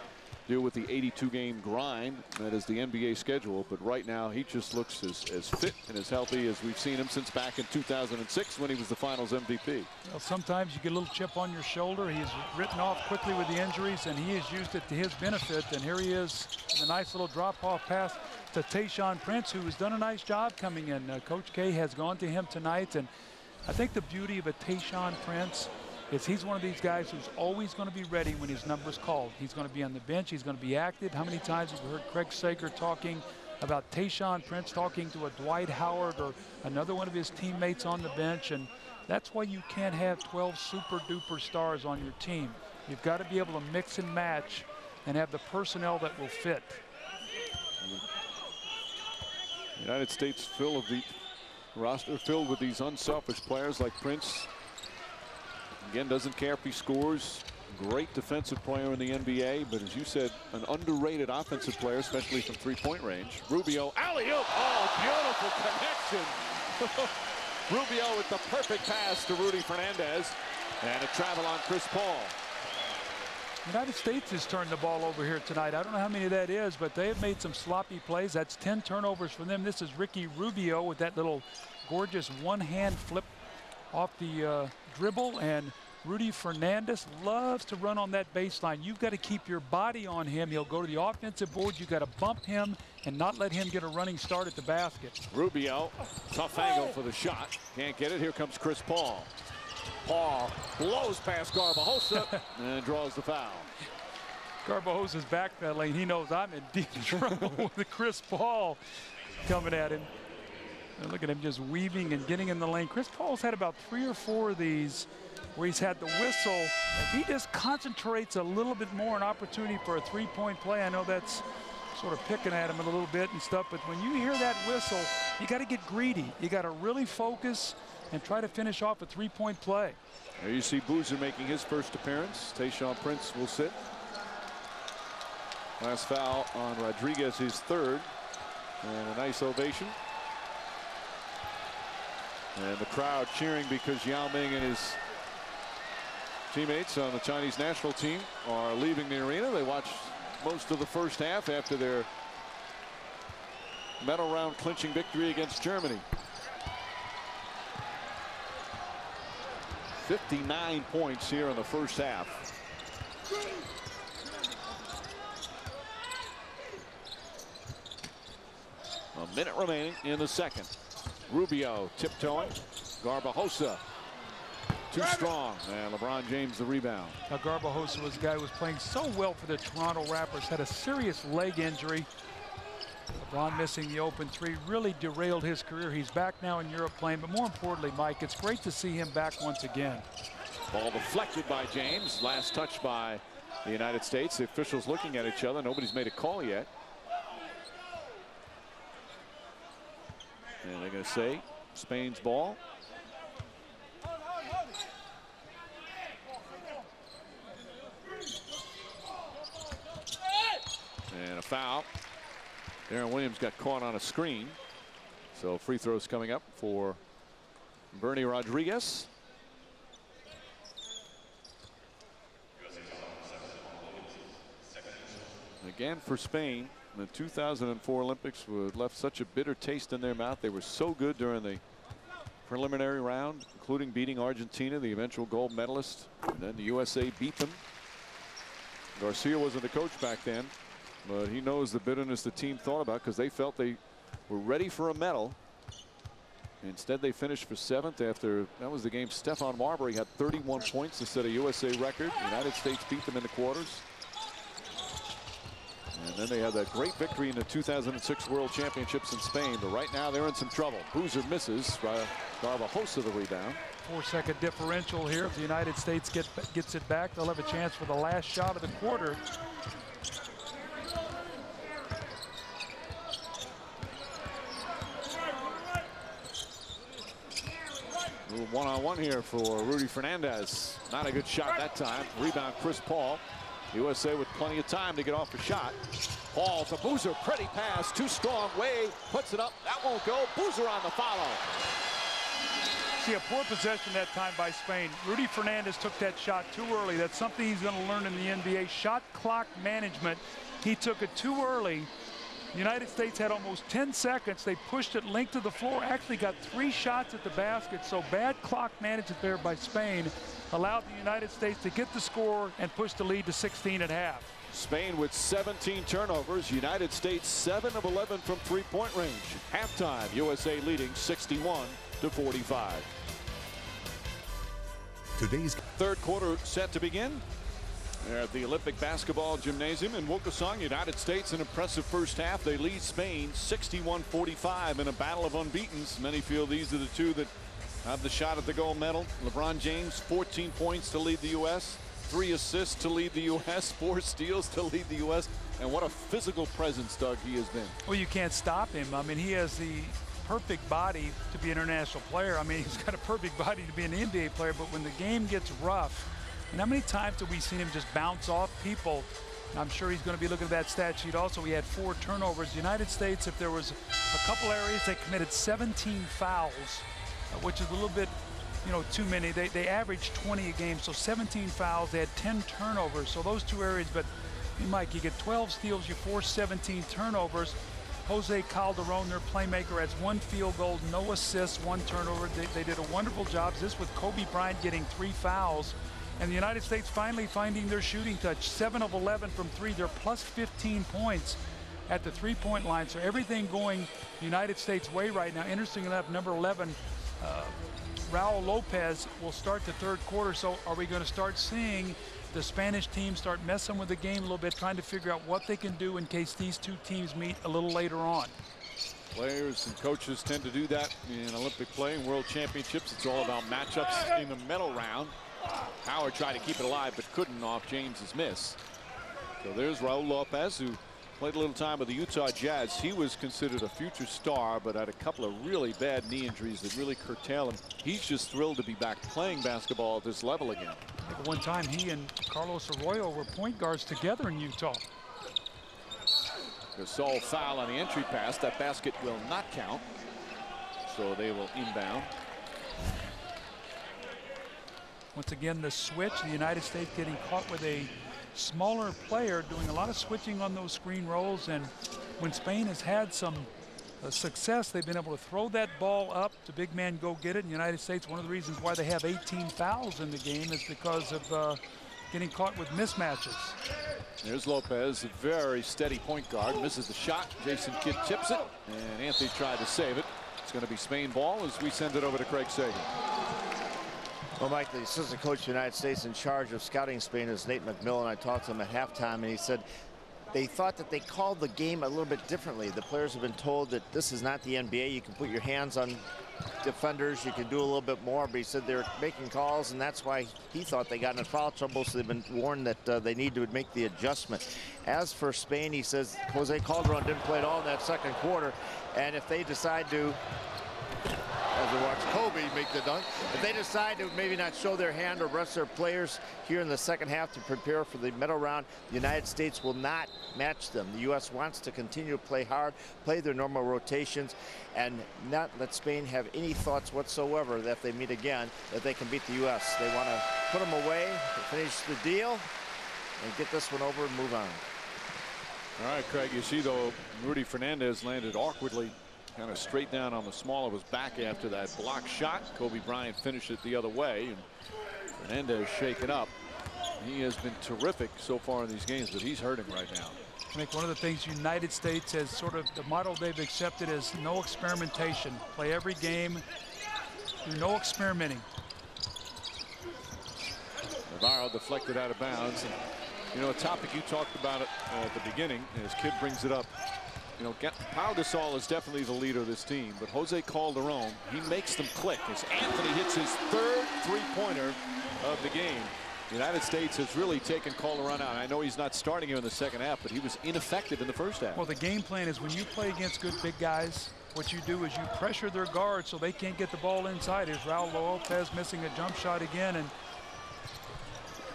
deal with the 82-game grind that is the NBA schedule? But right now he just looks as fit and as healthy as we've seen him since back in 2006 when he was the finals MVP. Well, sometimes you get a little chip on your shoulder. He's written off quickly with the injuries, and he has used it to his benefit. And here he is, a nice little drop-off pass to Tayshaun Prince, who has done a nice job coming in. Coach K has gone to him tonight, and I think the beauty of a Tayshaun Prince is he's one of these guys who's always going to be ready when his number is called. He's going to be on the bench. He's going to be active. How many times have you heard Craig Sager talking about Tayshaun Prince talking to a Dwight Howard or another one of his teammates on the bench? And that's why you can't have 12 super-duper stars on your team. You've got to be able to mix and match and have the personnel that will fit. The United States full of the roster filled with these unselfish players like Prince. Again, doesn't care if he scores. Great defensive player in the NBA, but as you said, an underrated offensive player, especially from three-point range. Rubio, alley-oop. Oh, beautiful connection. Rubio with the perfect pass to Rudy Fernandez, and a travel on Chris Paul. The United States has turned the ball over here tonight. I don't know how many that is, but they have made some sloppy plays. That's 10 turnovers for them. This is Ricky Rubio with that little gorgeous one-hand flip off the dribble, and Rudy Fernandez loves to run on that baseline. You've got to keep your body on him. He'll go to the offensive board. You've got to bump him and not let him get a running start at the basket. Rubio, tough angle for the shot. Can't get it. Here comes Chris Paul. Paul blows past Garbajosa and draws the foul. Garbajosa's backpedaling. He knows I'm in deep trouble with Chris Paul coming at him. And look at him just weaving and getting in the lane. Chris Paul's had about 3 or 4 of these where he's had the whistle. If he just concentrates a little bit more, an opportunity for a three-point play. I know that's sort of picking at him a little bit and stuff, but when you hear that whistle, you got to get greedy. You got to really focus and try to finish off a three-point play. There you see Boozer making his first appearance. Tayshaun Prince will sit. Last foul on Rodriguez, his third. And a nice ovation. And the crowd cheering because Yao Ming and his teammates on the Chinese national team are leaving the arena. They watched most of the first half after their medal round clinching victory against Germany. 59 points here in the first half. A minute remaining in the second. Rubio tiptoeing. Garbajosa too strong, and LeBron James the rebound. Now, Garbajosa was a guy who was playing so well for the Toronto Raptors, had a serious leg injury. LeBron missing the open three really derailed his career. He's back now in Europe playing, but more importantly, Mike, it's great to see him back once again. Ball deflected by James. Last touch by the United States. The officials looking at each other. Nobody's made a call yet. And they're going to say Spain's ball. And a foul. Darren Williams got caught on a screen. So free throws coming up for Bernie Rodriguez. Again for Spain, the 2004 Olympics left such a bitter taste in their mouth. They were so good during the preliminary round, including beating Argentina, the eventual gold medalist, and then the USA beat them. Garcia wasn't the coach back then, but he knows the bitterness the team thought about because they felt they were ready for a medal. Instead, they finished for 7th after that was the game. Stephon Marbury had 31 points to set a USA record. The United States beat them in the quarters. And then they had that great victory in the 2006 World Championships in Spain. But right now they're in some trouble. Boozer misses. Barbajosa the rebound. 4-second differential here. If the United States gets it back, they'll have a chance for the last shot of the quarter. One-on-one here for Rudy Fernandez. Not a good shot that time. Rebound Chris Paul. USA with plenty of time to get off a shot. Paul to Boozer. Pretty pass. Too strong. Wade puts it up. That won't go. Boozer on the follow. See, a poor possession that time by Spain. Rudy Fernandez took that shot too early. That's something he's going to learn in the NBA. Shot clock management. He took it too early. The United States had almost 10 seconds. They pushed it length of the floor. Actually got 3 shots at the basket. So bad clock management there by Spain allowed the United States to get the score and push the lead to 16 at half. Spain with 17 turnovers. United States 7 of 11 from three-point range. Halftime, USA leading 61-45. Today's third quarter set to begin. They're at the Olympic Basketball Gymnasium in Wokesong. United States an impressive first half. They lead Spain 61-45 in a battle of unbeatens. Many feel these are the two that have the shot at the gold medal. LeBron James 14 points to lead the U.S. 3 assists to lead the U.S. 4 steals to lead the U.S. And what a physical presence, Doug, he has been. Well, you can't stop him. I mean, he has the perfect body to be an international player. I mean, he's got a perfect body to be an NBA player, but when the game gets rough, and how many times have we seen him just bounce off people? I'm sure he's going to be looking at that stat sheet also. He had 4 turnovers. The United States, if there was a couple areas, they committed 17 fouls, which is a little bit, too many. They averaged 20 a game, so 17 fouls. They had 10 turnovers, so those 2 areas. But, Mike, you get 12 steals, you force 17 turnovers. Jose Calderon, their playmaker, has 1 field goal, no assists, 1 turnover. They did a wonderful job. This with Kobe Bryant getting 3 fouls. And the United States finally finding their shooting touch. 7 of 11 from 3. They're plus 15 points at the 3-point line. So everything going the United States way right now. Interesting enough, number 11, Raul Lopez will start the third quarter. So are we going to start seeing the Spanish team start messing with the game a little bit, trying to figure out what they can do in case these 2 teams meet a little later on? Players and coaches tend to do that in Olympic play and World Championships. It's all about matchups in the medal round. Howard tried to keep it alive but couldn't off James's miss. So there's Raul Lopez, who played a little time with the Utah Jazz. He was considered a future star but had a couple of really bad knee injuries that really curtail him. He's just thrilled to be back playing basketball at this level again. At one time he and Carlos Arroyo were point guards together in Utah. Gasol foul on the entry pass. That basket will not count, so they will inbound. Once again, the switch, the United States getting caught with a smaller player doing a lot of switching on those screen rolls. And when Spain has had some success, they've been able to throw that ball up to big man go get it. In the United States, one of the reasons why they have 18 fouls in the game is because of getting caught with mismatches. There's Lopez, a very steady point guard, misses the shot. Jason Kidd chips it, and Anthony tried to save it. It's going to be Spain ball as we send it over to Craig Sagan. Well, Mike, the assistant coach of the United States in charge of scouting Spain is Nate McMillan. I talked to him at halftime, and he said they thought that they called the game a little bit differently. The players have been told that this is not the NBA. You can put your hands on defenders. You can do a little bit more. But he said they're making calls, and that's why he thought they got in foul trouble. So they've been warned that they need to make the adjustment. As for Spain, he says Jose Calderon didn't play at all in that second quarter. And if they decide to, as we watch Kobe make the dunk, if they decide to maybe not show their hand or rest their players here in the second half to prepare for the medal round, the United States will not match them. The U.S. wants to continue to play hard, play their normal rotations, and not let Spain have any thoughts whatsoever that if they meet again, that they can beat the U.S. They want to put them away, finish the deal, and get this one over and move on. All right, Craig, you see, though, Rudy Fernandez landed awkwardly, kind of straight down on the small of his back after that block shot. Kobe Bryant finished it the other way, and Fernandez shaken up. He has been terrific so far in these games, but he's hurting right now. I think one of the things United States has sort of, the model they've accepted is no experimentation. Play every game, do no experimenting. Navarro deflected out of bounds. And, you know, a topic you talked about at the beginning, as Kid brings it up, you know, Pau Gasol is definitely the leader of this team, but Jose Calderon, he makes them click as Anthony hits his third three-pointer of the game. The United States has really taken Calderon out. I know he's not starting here in the second half, but he was ineffective in the first half. Well, the game plan is when you play against good big guys, what you do is you pressure their guards so they can't get the ball inside. Here's Raul Lopez missing a jump shot again, and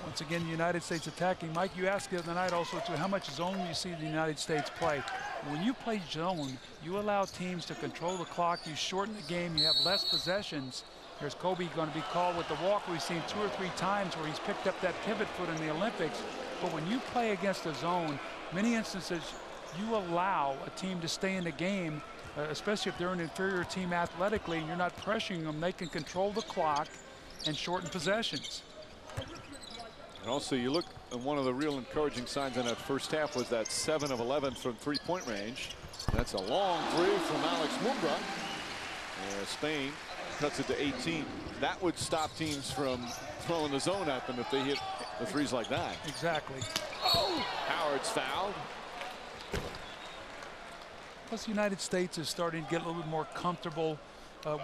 once again, the United States attacking. Mike, you asked the other night also too, how much zone you see the United States play. When you play zone, you allow teams to control the clock, you shorten the game, you have less possessions. There's Kobe going to be called with the walk. We've seen 2 or 3 times where he's picked up that pivot foot in the Olympics. But when you play against a zone, many instances you allow a team to stay in the game, especially if they're an inferior team athletically and you're not pressuring them. They can control the clock and shorten possessions. And also, you look at one of the real encouraging signs in that first half was that 7 of 11 from three-point range. That's a long three from Alex Mumbra. Spain cuts it to 18. That would stop teams from throwing the zone at them if they hit the threes like that. Exactly. Oh, Howard's fouled. Plus, the United States is starting to get a little bit more comfortable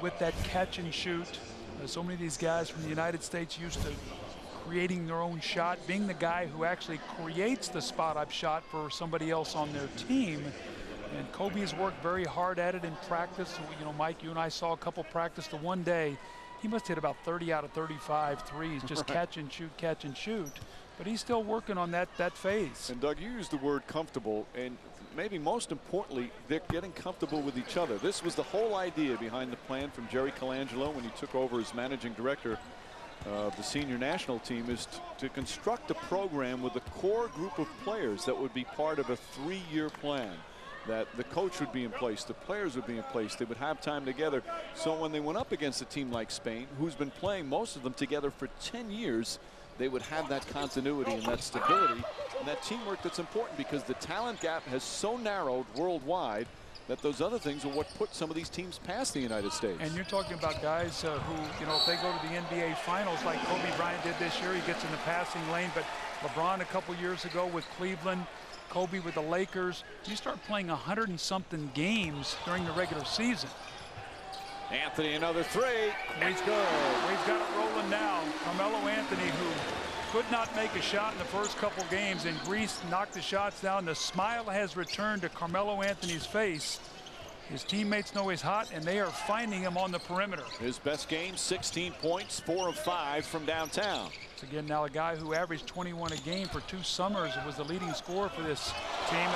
with that catch and shoot. So many of these guys from the United States used to creating their own shot, being the guy who actually creates the spot-up shot for somebody else on their team. And Kobe has worked very hard at it in practice. You know, Mike, you and I saw a couple practice. The one day, he must hit about 30 out of 35 threes, just catch and shoot, catch and shoot. But he's still working on that phase. And Doug, you used the word comfortable, and maybe most importantly, they're getting comfortable with each other. This was the whole idea behind the plan from Jerry Colangelo when he took over as managing director of the senior national team, is to construct a program with a core group of players that would be part of a 3-year plan. That the coach would be in place, the players would be in place, they would have time together. So when they went up against a team like Spain, who's been playing most of them together for 10 years, they would have that continuity and that stability and that teamwork that's important, because the talent gap has so narrowed worldwide that those other things are what put some of these teams past the United States. And you're talking about guys who, you know, if they go to the NBA Finals like Kobe Bryant did this year, he gets in the passing lane. But LeBron a couple years ago with Cleveland, Kobe with the Lakers, you start playing 100 and something games during the regular season. Anthony, another three. He's good. We've got it rolling now. Carmelo Anthony, who could not make a shot in the first couple games, and Greece knocked the shots down. The smile has returned to Carmelo Anthony's face. His teammates know he's hot, and they are finding him on the perimeter. His best game, 16 points, 4 of 5 from downtown. It's again now a guy who averaged 21 a game for 2 summers and was the leading scorer for this team.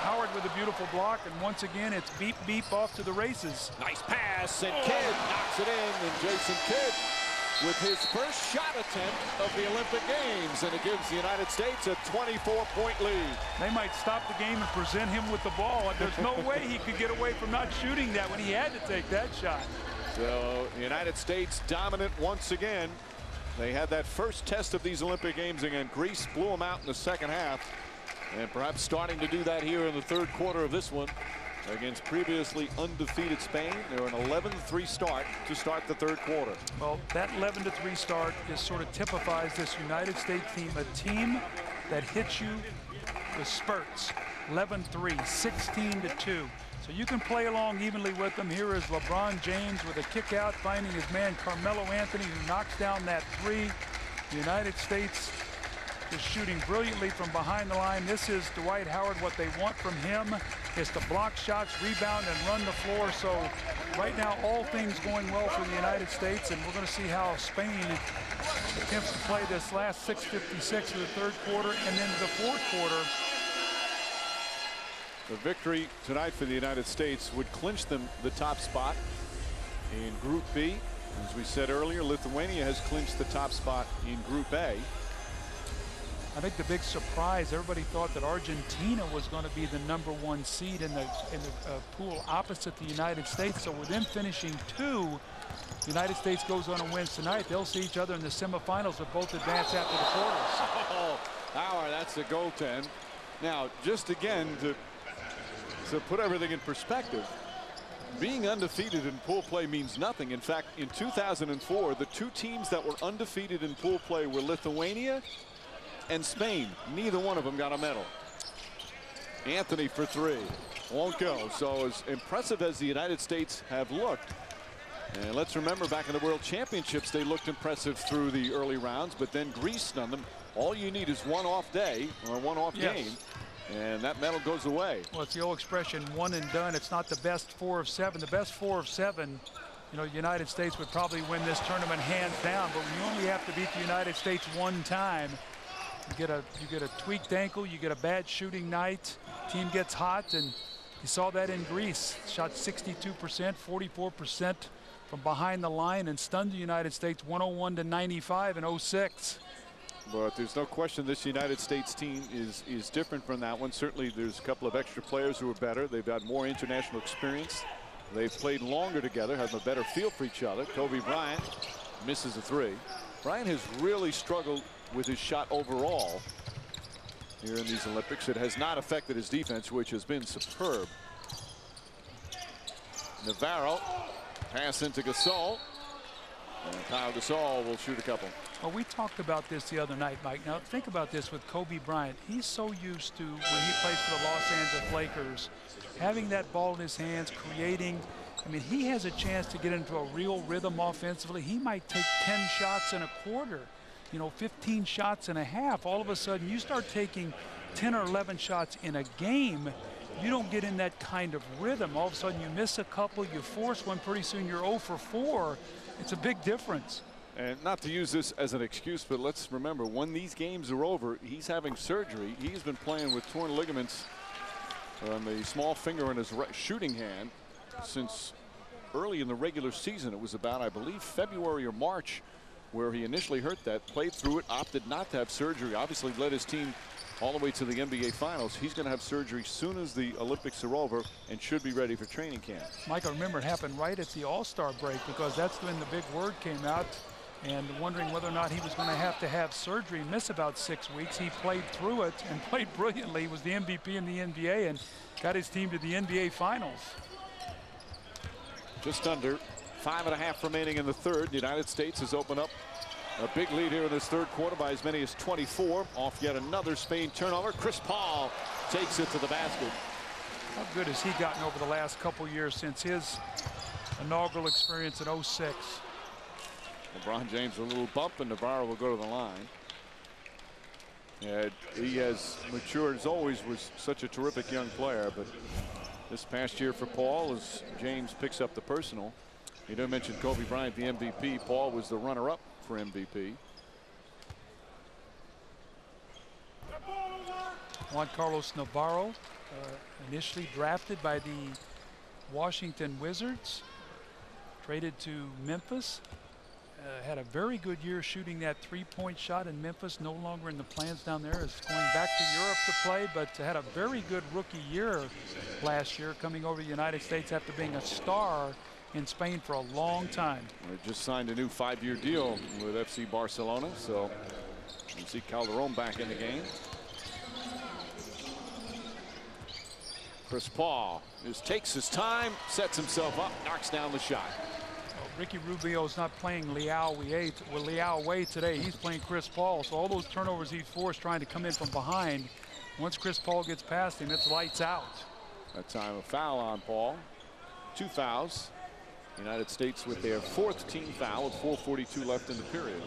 Howard with a beautiful block, and once again it's beep beep off to the races. Nice pass, and Kidd knocks it in, and Jason Kidd with his first shot attempt of the Olympic Games, and it gives the United States a 24-point lead. They might stop the game and present him with the ball. There's no way he could get away from not shooting that when he had to take that shot. So the United States dominant once again. They had that first test of these Olympic Games again. Greece blew them out in the second half, and perhaps starting to do that here in the third quarter of this one against previously undefeated Spain. They're an 11-3 start to start the third quarter. Well, that 11-3 start is sort of typifies this United States team, a team that hits you with spurts. 11-3, 16-2. So you can play along evenly with them. Here is LeBron James with a kick out, finding his man Carmelo Anthony, who knocks down that three. The United States is shooting brilliantly from behind the line. This is Dwight Howard. What they want from him is to block shots, rebound, and run the floor. So right now, all things going well for the United States, and we're going to see how Spain attempts to play this last 6:56 of the third quarter and then the fourth quarter. The victory tonight for the United States would clinch them the top spot in Group B. As we said earlier, Lithuania has clinched the top spot in Group A. I think the big surprise, everybody thought that Argentina was going to be the #1 seed in the pool opposite the United States. So with them finishing 2, the United States goes on and wins tonight, they'll see each other in the semifinals if both advance after the quarters. Oh, Howard, that's the goaltend. Now, just again to put everything in perspective, being undefeated in pool play means nothing. In fact, in 2004, the two teams that were undefeated in pool play were Lithuania and Spain. Neither one of them got a medal. Anthony for three. Won't go. So as impressive as the United States have looked, and let's remember back in the World Championships, they looked impressive through the early rounds, but then Greece stunned them. All you need is one off day or one off game, and that medal goes away. Well, it's the old expression, one and done. It's not the best 4 of 7. The best 4 of 7, you know, the United States would probably win this tournament hands down, but when you only have to beat the United States one time, you get a tweaked ankle, you get a bad shooting night, team gets hot, and you saw that in Greece. Shot 62%, 44% from behind the line, and stunned the United States 101-95 in 06. But there's no question this United States team is different from that one. Certainly there's a couple of extra players who are better. They've got more international experience. They've played longer together, have a better feel for each other. Kobe Bryant misses a three. Bryant has really struggled with his shot overall here in these Olympics. It has not affected his defense, which has been superb. Navarro, pass into Gasol. And Pau Gasol will shoot a couple. Well, we talked about this the other night, Mike. Now, think about this with Kobe Bryant. He's so used to, when he plays for the Los Angeles Lakers, having that ball in his hands, creating. I mean, he has a chance to get into a real rhythm offensively. He might take 10 shots in a quarter, you know, 15 shots in a half. All of a sudden, you start taking 10 or 11 shots in a game, you don't get in that kind of rhythm. All of a sudden, you miss a couple, you force one, pretty soon you're 0 for 4. It's a big difference. And not to use this as an excuse, but let's remember, when these games are over, he's having surgery. He's been playing with torn ligaments on the small finger in his right shooting hand since early in the regular season. It was about, I believe, February or March where he initially hurt that, played through it, opted not to have surgery, obviously led his team all the way to the NBA Finals. He's going to have surgery soon as the Olympics are over and should be ready for training camp. Mike, I remember it happened right at the All-Star break, because that's when the big word came out, and wondering whether or not he was going to have surgery, miss about 6 weeks. He played through it and played brilliantly. He was the MVP in the NBA and got his team to the NBA Finals. Just under 5.5 remaining in the third. The United States has opened up a big lead here in this third quarter by as many as 24. Off yet another Spain turnover. Chris Paul takes it to the basket. How good has he gotten over the last couple years since his inaugural experience in 06? LeBron James a little bump, and Navarro will go to the line. And he has matured, as always, was such a terrific young player, but this past year for Paul, as James picks up the personal. You didn't mention Kobe Bryant, the MVP. Paul was the runner-up for MVP. Juan Carlos Navarro, initially drafted by the Washington Wizards, traded to Memphis. Had a very good year shooting that three-point shot in Memphis. No longer in the plans down there. Is going back to Europe to play, but had a very good rookie year last year, coming over to the United States after being a star in Spain for a long time. They just signed a new 5-year deal with FC Barcelona, so you see Calderon back in the game. Chris Paul just takes his time, sets himself up, knocks down the shot. Ricky Rubio's not playing Liao Wei today. He's playing Chris Paul. So all those turnovers he forced trying to come in from behind, once Chris Paul gets past him, it's lights out. That time a foul on Paul. 2 fouls. United States with their 4th team foul with 4:42 left in the period.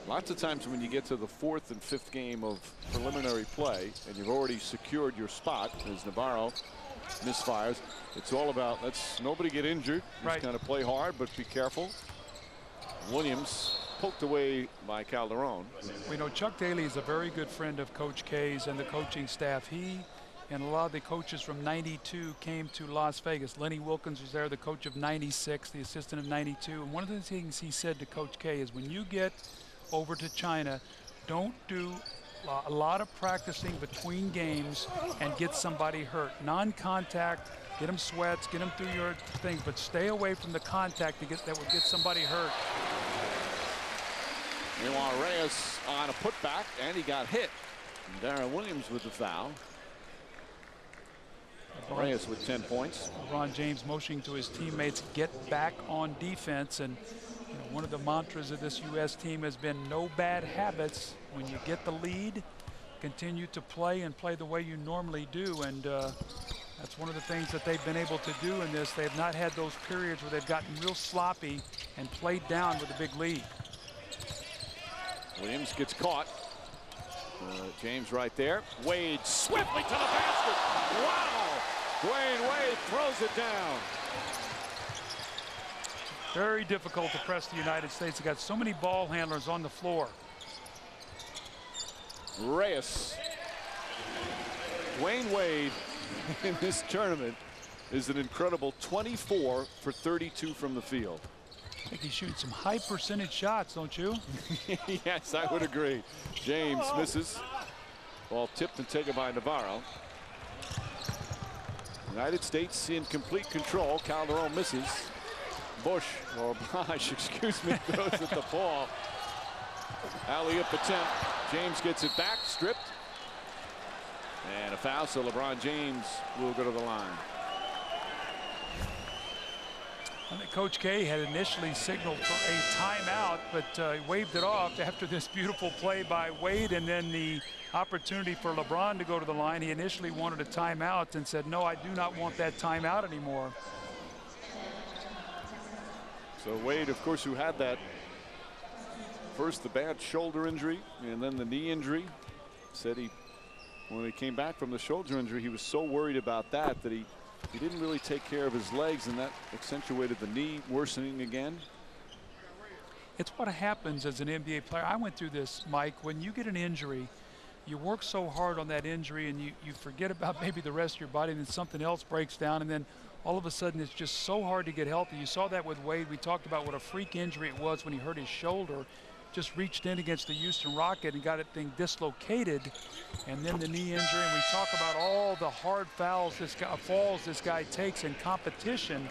Lots of times when you get to the 4th and 5th game of preliminary play and you've already secured your spot, as Navarro misfires, it's all about let's nobody get injured. Just kind of play hard, but be careful. Williams poked away by Calderon. We know Chuck Daly is a very good friend of Coach K's and the coaching staff. He and a lot of the coaches from '92 came to Las Vegas. Lenny Wilkins was there, the coach of '96, the assistant of '92. And one of the things he said to Coach K is, when you get over to China, don't do a lot of practicing between games and get somebody hurt. Non-contact, Get them sweats, get them through your thing, but stay away from the contact that would get somebody hurt. Meanwhile, Reyes on a putback, and he got hit. And Darren Williams with the foul. Reyes with 10 points. LeBron James motioning to his teammates, get back on defense. And you know, one of the mantras of this U.S. team has been no bad habits. When you get the lead, continue to play and play the way you normally do. And that's one of the things that they've been able to do in this. They have not had those periods where they've gotten real sloppy and played down with a big lead. Williams gets caught. James right there. Wade swiftly to the basket. Wow! Dwayne Wade throws it down. Very difficult to press the United States. They've got so many ball handlers on the floor. Reyes. Dwayne Wade in this tournament is an incredible 24 for 32 from the field. I think he's shooting some high percentage shots, don't you? Yes, I would agree. James misses. Ball tipped and taken by Navarro. United States in complete control. Calderon misses. Bush, or Bosch, excuse me, throws at the ball. Alley-oop attempt. James gets it back, stripped. And a foul, so LeBron James will go to the line. I think Coach K had initially signaled for a timeout, but he waved it off after this beautiful play by Wade, and then the opportunity for LeBron to go to the line. He initially wanted a timeout and said, no, I do not want that timeout anymore. So Wade, of course, who had that first the bad shoulder injury and then the knee injury, said when he came back from the shoulder injury, he was so worried about that he didn't really take care of his legs, and that accentuated the knee worsening again. It's what happens as an NBA player. I went through this, Mike. When you get an injury, you work so hard on that injury and you forget about maybe the rest of your body, and then something else breaks down, and then all of a sudden it's just so hard to get healthy. You saw that with Wade. We talked about what a freak injury it was when he hurt his shoulder. Just reached in against the Houston Rocket and got that thing dislocated, and then the knee injury. And we talk about all the hard falls this guy takes in competition,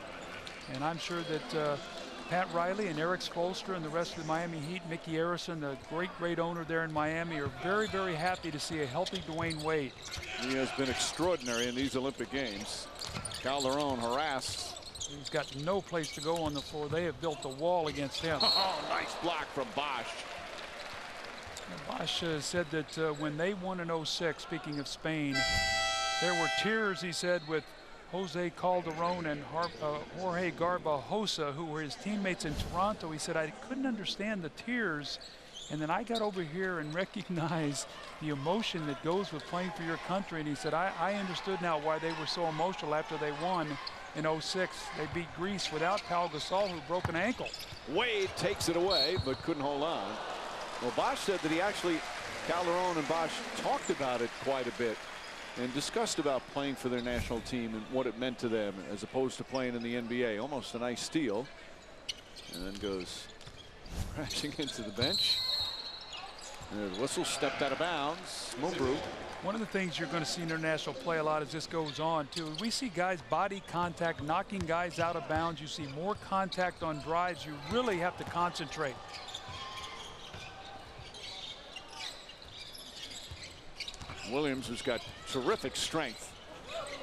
and I'm sure that Pat Riley and Eric Spoelstra and the rest of the Miami Heat, Mickey Arison, the great owner there in Miami, are very, very happy to see a healthy Dwayne Wade. He has been extraordinary in these Olympic Games. Calderon harassed. He's got no place to go on the floor. They have built a wall against him. Oh, nice block from Bosch. Bosch said that when they won in 06, speaking of Spain, there were tears, he said, with Jose Calderon and Jorge Garbajosa, who were his teammates in Toronto. He said, I couldn't understand the tears. And then I got over here and recognized the emotion that goes with playing for your country. And he said, I understood now why they were so emotional after they won in 06. They beat Greece without Pau Gasol, who broke an ankle. Wade takes it away, but couldn't hold on. Well, Bosch said that Calderon and Bosch talked about it quite a bit and discussed about playing for their national team and what it meant to them as opposed to playing in the NBA. Almost a nice steal. And then goes crashing into the bench. And the whistle stepped out of bounds. Mumbru. One of the things you're going to see international play a lot as this goes on, too. We see guys body contact, knocking guys out of bounds. You see more contact on drives. You really have to concentrate. Williams, who's got terrific strength.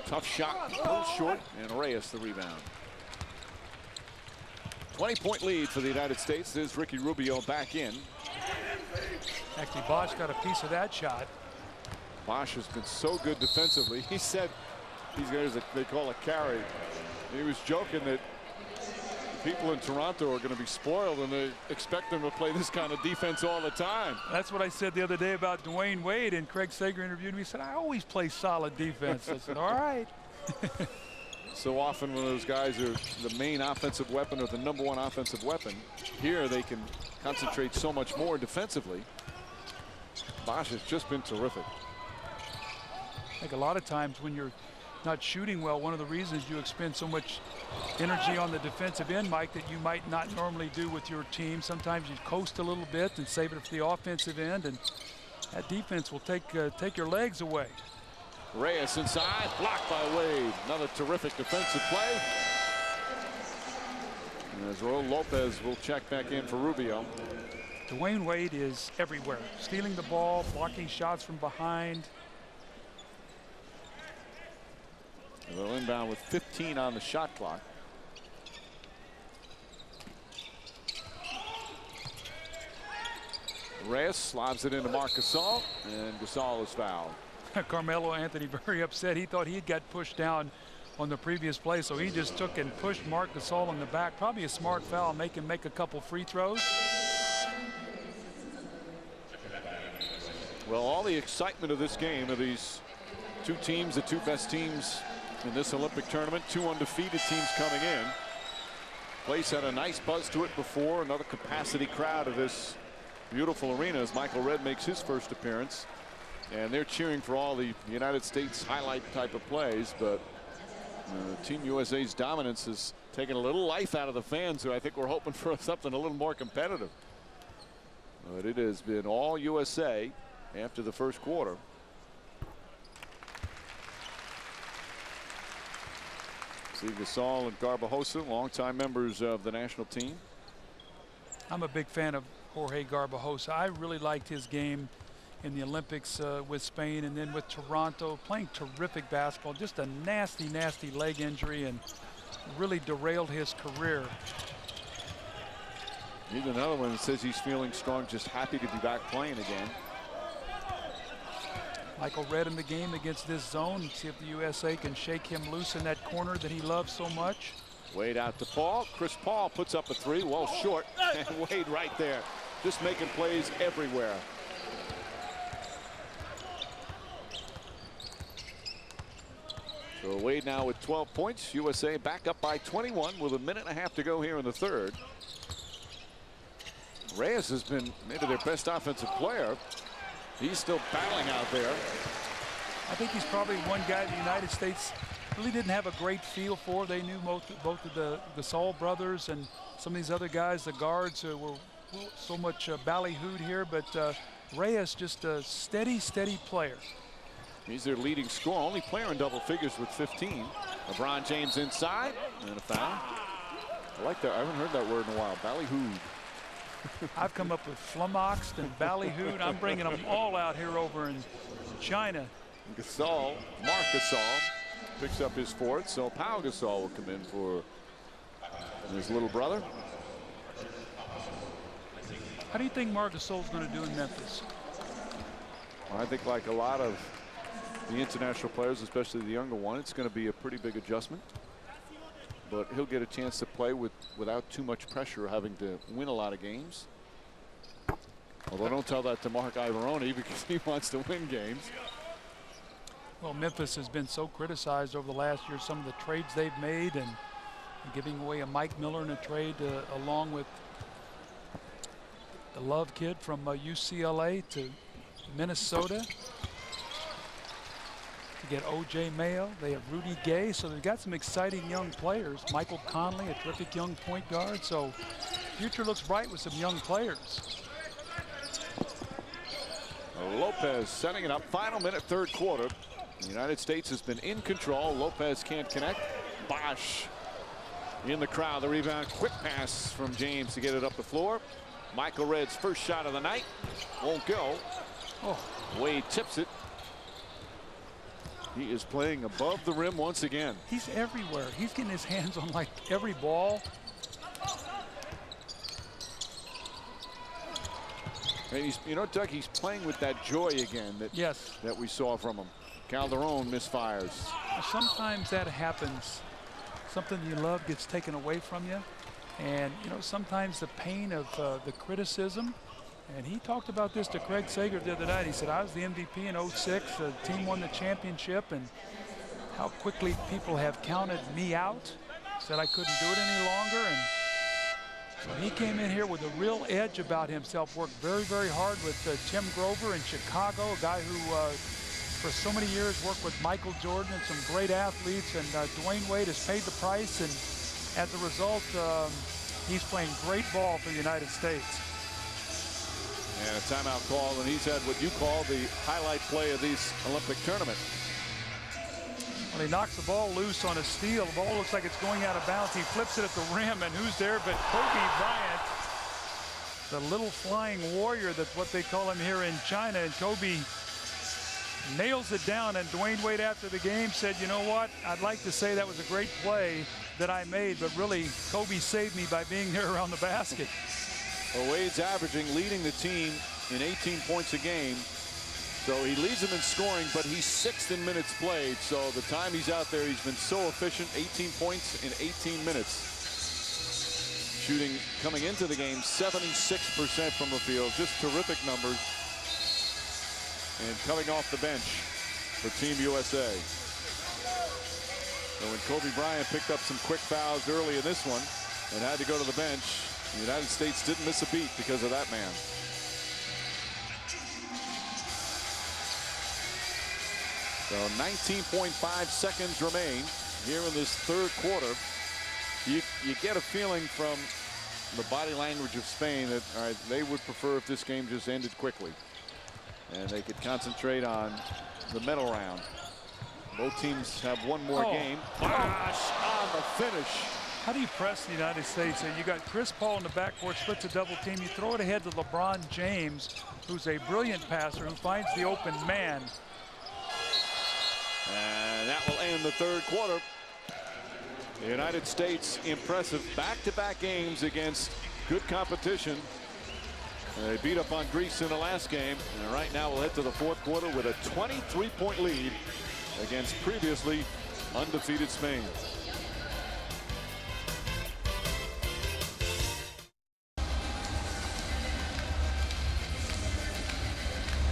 Tough shot, a little short, and Reyes the rebound. 20-point lead for the United States. There's Ricky Rubio back in. Actually, Bosch got a piece of that shot. Bosch has been so good defensively. He said these guys, they call a carry. He was joking that people in Toronto are going to be spoiled and they expect them to play this kind of defense all the time. That's what I said the other day about Dwayne Wade, and Craig Sager interviewed me. He said, I always play solid defense. I said, all right. So often when those guys are the main offensive weapon or the #1 offensive weapon, here they can concentrate so much more defensively. Bosch has just been terrific. I think a lot of times when you're not shooting well, one of the reasons you expend so much energy on the defensive end, Mike, that you might not normally do with your team. Sometimes you coast a little bit and save it for the offensive end, and that defense will take your legs away. Reyes inside, blocked by Wade. Another terrific defensive play. As Raul Lopez will check back in for Rubio. Dwayne Wade is everywhere, stealing the ball, blocking shots from behind. They'll inbound with 15 on the shot clock. Reyes slobs it into Marc Gasol, and Gasol is fouled. Carmelo Anthony very upset. He thought he'd got pushed down on the previous play, so he just took and pushed Marc Gasol in the back. Probably a smart foul, make him make a couple free throws. Well, all the excitement of this game of these two teams, the two best teams in this Olympic tournament, two undefeated teams coming in. Place had a nice buzz to it before. Another capacity crowd of this beautiful arena as Michael Redd makes his first appearance. And they're cheering for all the United States highlight type of plays, but Team USA's dominance has taken a little life out of the fans, who I think were hoping for something a little more competitive. But it has been all USA after the first quarter. Steve Gasol and Garbajosa, longtime members of the national team. I'm a big fan of Jorge Garbajosa. I really liked his game in the Olympics with Spain and then with Toronto, playing terrific basketball. Just a nasty, nasty leg injury and really derailed his career. Here's another one that says he's feeling strong, just happy to be back playing again. Michael Redd in the game against this zone. See if the USA can shake him loose in that corner that he loves so much. Wade out to Paul. Chris Paul puts up a three, well short, and Wade right there, just making plays everywhere. So Wade now with 12 points. USA back up by 21 with a minute and a half to go here in the third. Reyes has been maybe their best offensive player. He's still battling out there. I think he's probably one guy the United States really didn't have a great feel for. They knew both of the Gasol brothers and some of these other guys, the guards, were so much ballyhooed here, but Reyes just a steady, steady player. He's their leading scorer, only player in double figures with 15. LeBron James inside, and a foul. I like that. I haven't heard that word in a while, ballyhooed. I've come up with flummoxed and ballyhooed. I'm bringing them all out here over in China. Gasol, Marc Gasol, picks up his fourth, so Pau Gasol will come in for his little brother. How do you think Marc Gasol's going to do in Memphis? Well, I think like a lot of the international players, especially the younger one, it's going to be a pretty big adjustment. But he'll get a chance to play without too much pressure, having to win a lot of games. Although don't tell that to Mark Ivoroni, because he wants to win games. Well, Memphis has been so criticized over the last year, some of the trades they've made, and giving away a Mike Miller in a trade along with the Love kid from UCLA to Minnesota. To get O.J. Mayo, they have Rudy Gay, so they've got some exciting young players. Michael Conley, a terrific young point guard, so future looks bright with some young players. Lopez setting it up, final minute, third quarter. The United States has been in control. Lopez can't connect. Bosch in the crowd. The rebound, quick pass from James to get it up the floor. Michael Redd's first shot of the night won't go. Oh. Wade tips it. He is playing above the rim once again. He's everywhere. He's getting his hands on like every ball. And he's, you know, Doug, he's playing with that joy again that we saw from him. Calderon misfires. Sometimes that happens. Something you love gets taken away from you. And, you know, sometimes the pain of the criticism. And he talked about this to Craig Sager the other night. He said, I was the MVP in '06. The team won the championship, and how quickly people have counted me out. Said I couldn't do it any longer. And so he came in here with a real edge about himself. Worked very, very hard with Tim Grover in Chicago, a guy who for so many years worked with Michael Jordan and some great athletes. And Dwayne Wade has paid the price. And as a result, he's playing great ball for the United States. And a timeout call, and he's had what you call the highlight play of these Olympic tournament. Well, he knocks the ball loose on a steal. The ball looks like it's going out of bounds. He flips it at the rim, and who's there but Kobe Bryant, the little flying warrior. That's what they call him here in China. And Kobe nails it down. And Dwayne Wade, after the game, said, you know what? I'd like to say that was a great play that I made, but really, Kobe saved me by being there around the basket. Well, Wade's leading the team in 18 points a game. So he leads them in scoring, but he's 6th in minutes played. So the time he's out there, he's been so efficient. 18 points in 18 minutes. Shooting coming into the game 76% from the field. Just terrific numbers. And coming off the bench for Team USA. So when Kobe Bryant picked up some quick fouls early in this one and had to go to the bench, the United States didn't miss a beat because of that man. So 19.5 seconds remain here in this third quarter. You get a feeling from the body language of Spain that, all right, they would prefer if this game just ended quickly and they could concentrate on the medal round. Both teams have one more game. Gosh, on the finish. How do you press the United States? You got Chris Paul in the backcourt, splits a double team. You throw it ahead to LeBron James, who's a brilliant passer who finds the open man. And that will end the third quarter. The United States impressive back-to-back games against good competition. They beat up on Greece in the last game. And right now we'll head to the fourth quarter with a 23-point lead against previously undefeated Spain.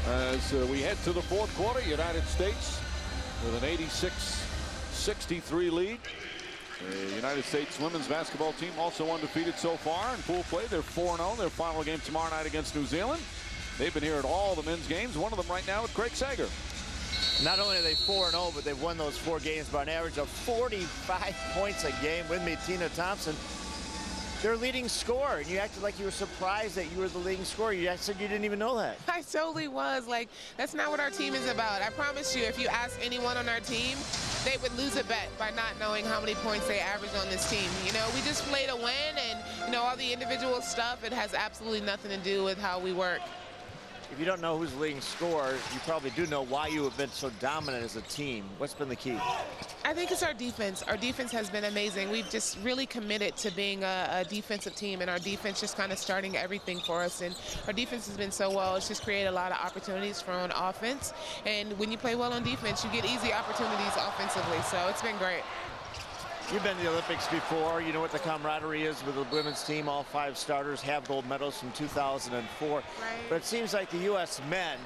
As we head to the fourth quarter, United States with an 86-63 lead. The United States women's basketball team also undefeated so far in pool play. They're 4-0. Their final game tomorrow night against New Zealand. They've been here at all the men's games. One of them right now with Craig Sager. Not only are they 4-0, but they've won those 4 games by an average of 45 points a game. With me, Tina Thompson, their leading scorer. And you acted like you were surprised that you were the leading scorer. You said you didn't even know that. I totally was. Like, that's not what our team is about. I promise you, if you ask anyone on our team, they would lose a bet by not knowing how many points they average on this team. You know, we just play to win, and, you know, all the individual stuff, it has absolutely nothing to do with how we work. If you don't know who's the leading scorer, you probably do know why you have been so dominant as a team. What's been the key? I think it's our defense. Our defense has been amazing. We've just really committed to being a defensive team, and our defense just kind of starting everything for us. And our defense has been so well. It's just created a lot of opportunities for on offense. And when you play well on defense, you get easy opportunities offensively. So it's been great. You've been to the Olympics before. You know what the camaraderie is with the women's team. All 5 starters have gold medals from 2004. Right. But it seems like the U.S. men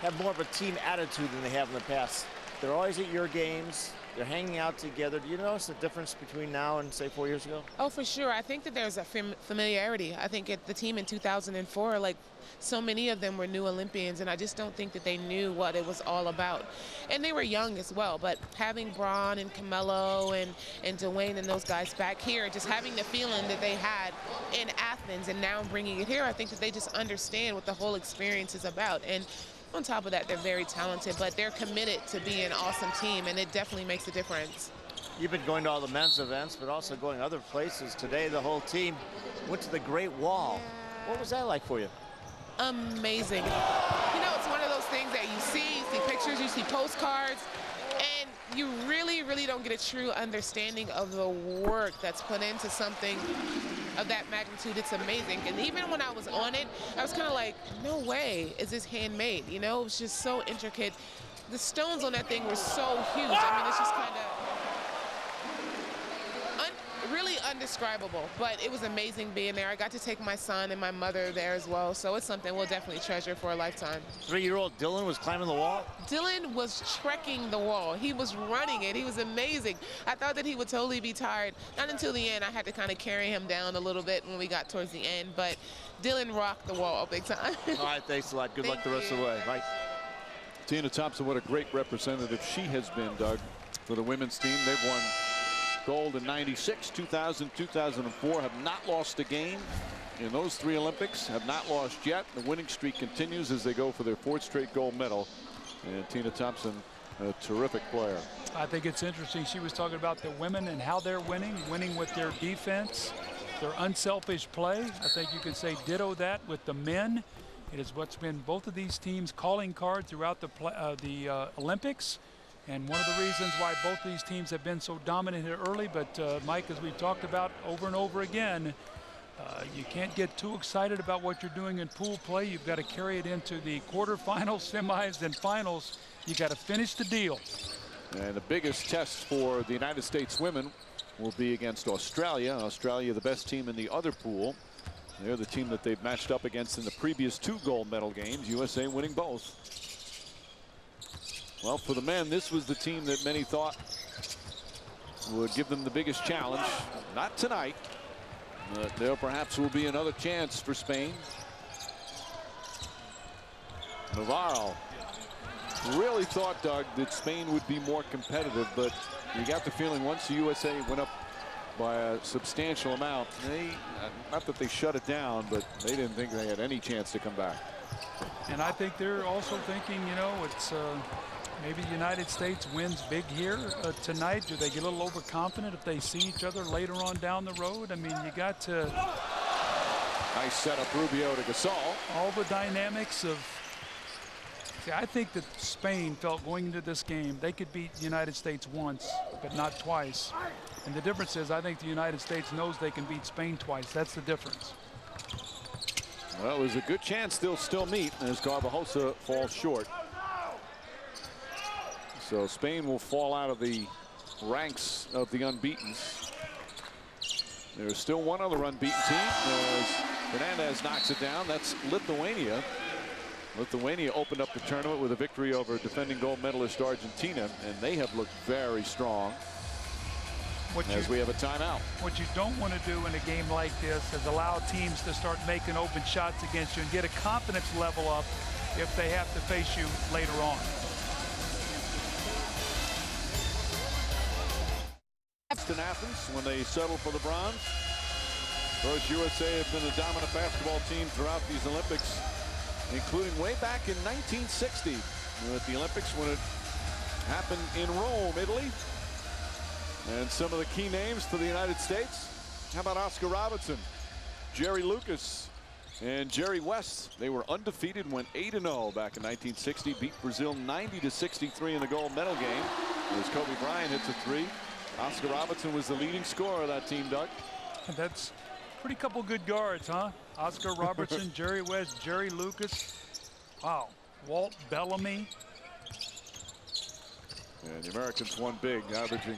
have more of a team attitude than they have in the past. They're always at your games. They're hanging out together. Do you notice the difference between now and, say, 4 years ago? Oh, for sure. I think that there's a familiarity. I think the team in 2004, like, so many of them were new Olympians, and I just don't think that they knew what it was all about. And they were young as well, but having Braun and Carmelo and Dwayne and those guys back here, just having the feeling that they had in Athens and now bringing it here, I think that they just understand what the whole experience is about. And on top of that, they're very talented, but they're committed to being an awesome team, and it definitely makes a difference. You've been going to all the men's events, but also going other places. Today, the whole team went to the Great Wall. Yeah. What was that like for you? Amazing. You know, it's one of those things that you see pictures, you see postcards, and you really, really don't get a true understanding of the work that's put into something of that magnitude. It's amazing. And even when I was on it, I was kind of like, no way is this handmade. You know, it was just so intricate. The stones on that thing were so huge. I mean, it's just kind of really undescribable, but it was amazing being there. I got to take my son and my mother there as well, so it's something we'll definitely treasure for a lifetime. 3-year-old Dylan was climbing the wall? Dylan was trekking the wall. He was running it. He was amazing. I thought that he would totally be tired. Not until the end. I had to kind of carry him down a little bit when we got towards the end, but Dylan rocked the wall big time. All right, thanks a lot. Good luck the rest of the way. Bye. Tina Thompson, what a great representative she has been, Doug, for the women's team. They've won gold in '96, 2000, 2004, have not lost a game in those 3 Olympics, have not lost yet. The winning streak continues as they go for their 4th straight gold medal. And Tina Thompson a terrific player. I think it's interesting. She was talking about the women and how they're winning with their defense, their unselfish play. I think you can say ditto that with the men. It is what's been both of these teams' calling card throughout the Olympics. And one of the reasons why both of these teams have been so dominant here early. But Mike, as we've talked about over and over again, you can't get too excited about what you're doing in pool play. You've got to carry it into the quarterfinals, semis, and finals. You got to finish the deal. And the biggest test for the United States women will be against Australia. Australia, the best team in the other pool. They're the team that they've matched up against in the previous 2 gold medal games, USA winning both. Well, for the men, this was the team that many thought would give them the biggest challenge. Not tonight. But there perhaps will be another chance for Spain. Navarro really thought, Doug, that Spain would be more competitive, but you got the feeling once the USA went up by a substantial amount, not that they shut it down, but they didn't think they had any chance to come back. And I think they're also thinking, you know, it's maybe the United States wins big here tonight. Do they get a little overconfident if they see each other later on down the road? I mean, you got to... Nice setup, Rubio to Gasol. All the dynamics of... See, I think that Spain felt going into this game, they could beat the United States once, but not twice. And the difference is, I think the United States knows they can beat Spain twice. That's the difference. Well, there's a good chance they'll still meet as Garbajosa falls short. So Spain will fall out of the ranks of the unbeatens. There's still one other unbeaten team as Fernandez knocks it down. That's Lithuania. Lithuania opened up the tournament with a victory over defending gold medalist Argentina, and they have looked very strong. As we have a timeout. What you don't want to do in a game like this is allow teams to start making open shots against you and get a confidence level up if they have to face you later on. In Athens when they settle for the bronze. Of course, USA have been a dominant basketball team throughout these Olympics, including way back in 1960 at the Olympics when it happened in Rome, Italy. And some of the key names for the United States. How about Oscar Robertson, Jerry Lucas, and Jerry West? They were undefeated, went 8-0 back in 1960, beat Brazil 90-63 in the gold medal game. As Kobe Bryant hits a 3. Oscar Robertson was the leading scorer of that team, Doug. That's pretty couple good guards, huh? Oscar Robertson, Jerry West, Jerry Lucas. Wow, Walt Bellamy. And the Americans won big, averaging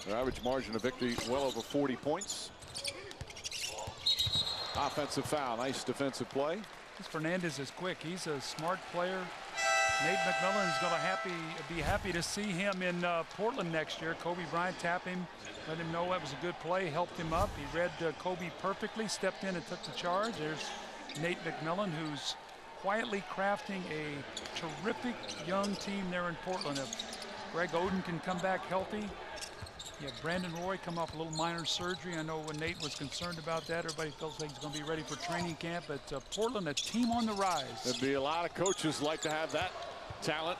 their average margin of victory well over 40 points. Offensive foul, nice defensive play. This Fernandez is quick. He's a smart player. Nate McMillan is going to be happy to see him in Portland next year. Kobe Bryant tapped him, let him know that was a good play, helped him up. He read Kobe perfectly, stepped in and took the charge. There's Nate McMillan, who's quietly crafting a terrific young team there in Portland. If Greg Oden can come back healthy. Yeah, Brandon Roy come off a little minor surgery. I know when Nate was concerned about that, everybody feels like he's going to be ready for training camp. But Portland, a team on the rise. There'd be a lot of coaches like to have that talent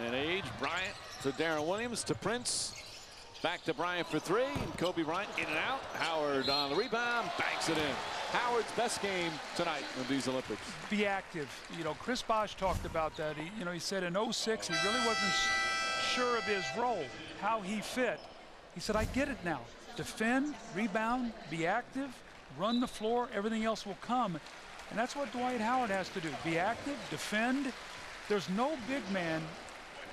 and age. Bryant to Darren Williams to Prince. Back to Bryant for 3. And Kobe Bryant in and out. Howard on the rebound, banks it in. Howard's best game tonight of these Olympics. Be active. You know, Chris Bosh talked about that. He said in 06 he really wasn't sure of his role, how he fit. He said, I get it now. Defend, rebound, be active, run the floor, everything else will come. And that's what Dwight Howard has to do. Be active, defend. There's no big man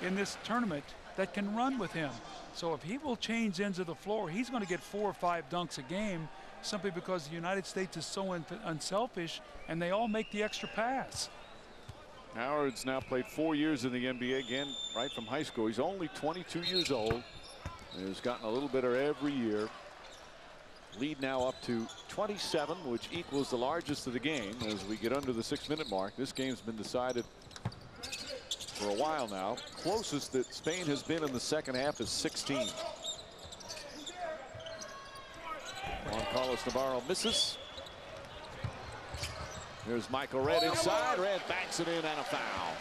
in this tournament that can run with him. So if he will change ends of the floor, he's going to get 4 or 5 dunks a game simply because the United States is so unselfish and they all make the extra pass. Howard's now played 4 years in the NBA, again, right from high school. He's only 22 years old. He's gotten a little better every year. Lead now up to 27, which equals the largest of the game as we get under the 6-minute mark. This game's been decided for a while now. Closest that Spain has been in the second half is 16. Juan Carlos Navarro misses. Here's Michael Redd inside. Redd backs it in and a foul.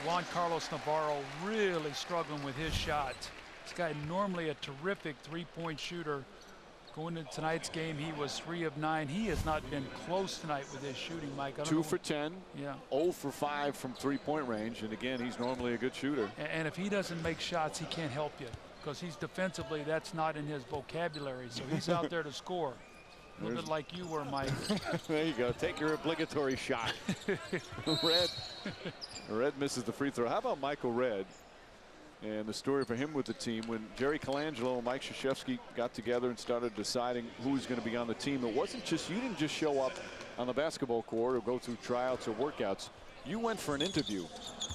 Juan Carlos Navarro really struggling with his shot. This guy normally a terrific three-point shooter. Going into tonight's game, he was 3 of 9. He has not been close tonight with his shooting, Mike. 2 for 10. Yeah. 0 for 5 from three-point range. And again, he's normally a good shooter. And if he doesn't make shots, he can't help you, because he's defensively, that's not in his vocabulary. So he's out there to score. A little bit like you were, Mike. There you go. Take your obligatory shot. Red misses the free throw. How about Michael Red? And the story for him with the team, when Jerry Colangelo and Mike Krzyzewski got together and started deciding who was going to be on the team, it wasn't just, you didn't just show up on the basketball court or go through tryouts or workouts. You went for an interview.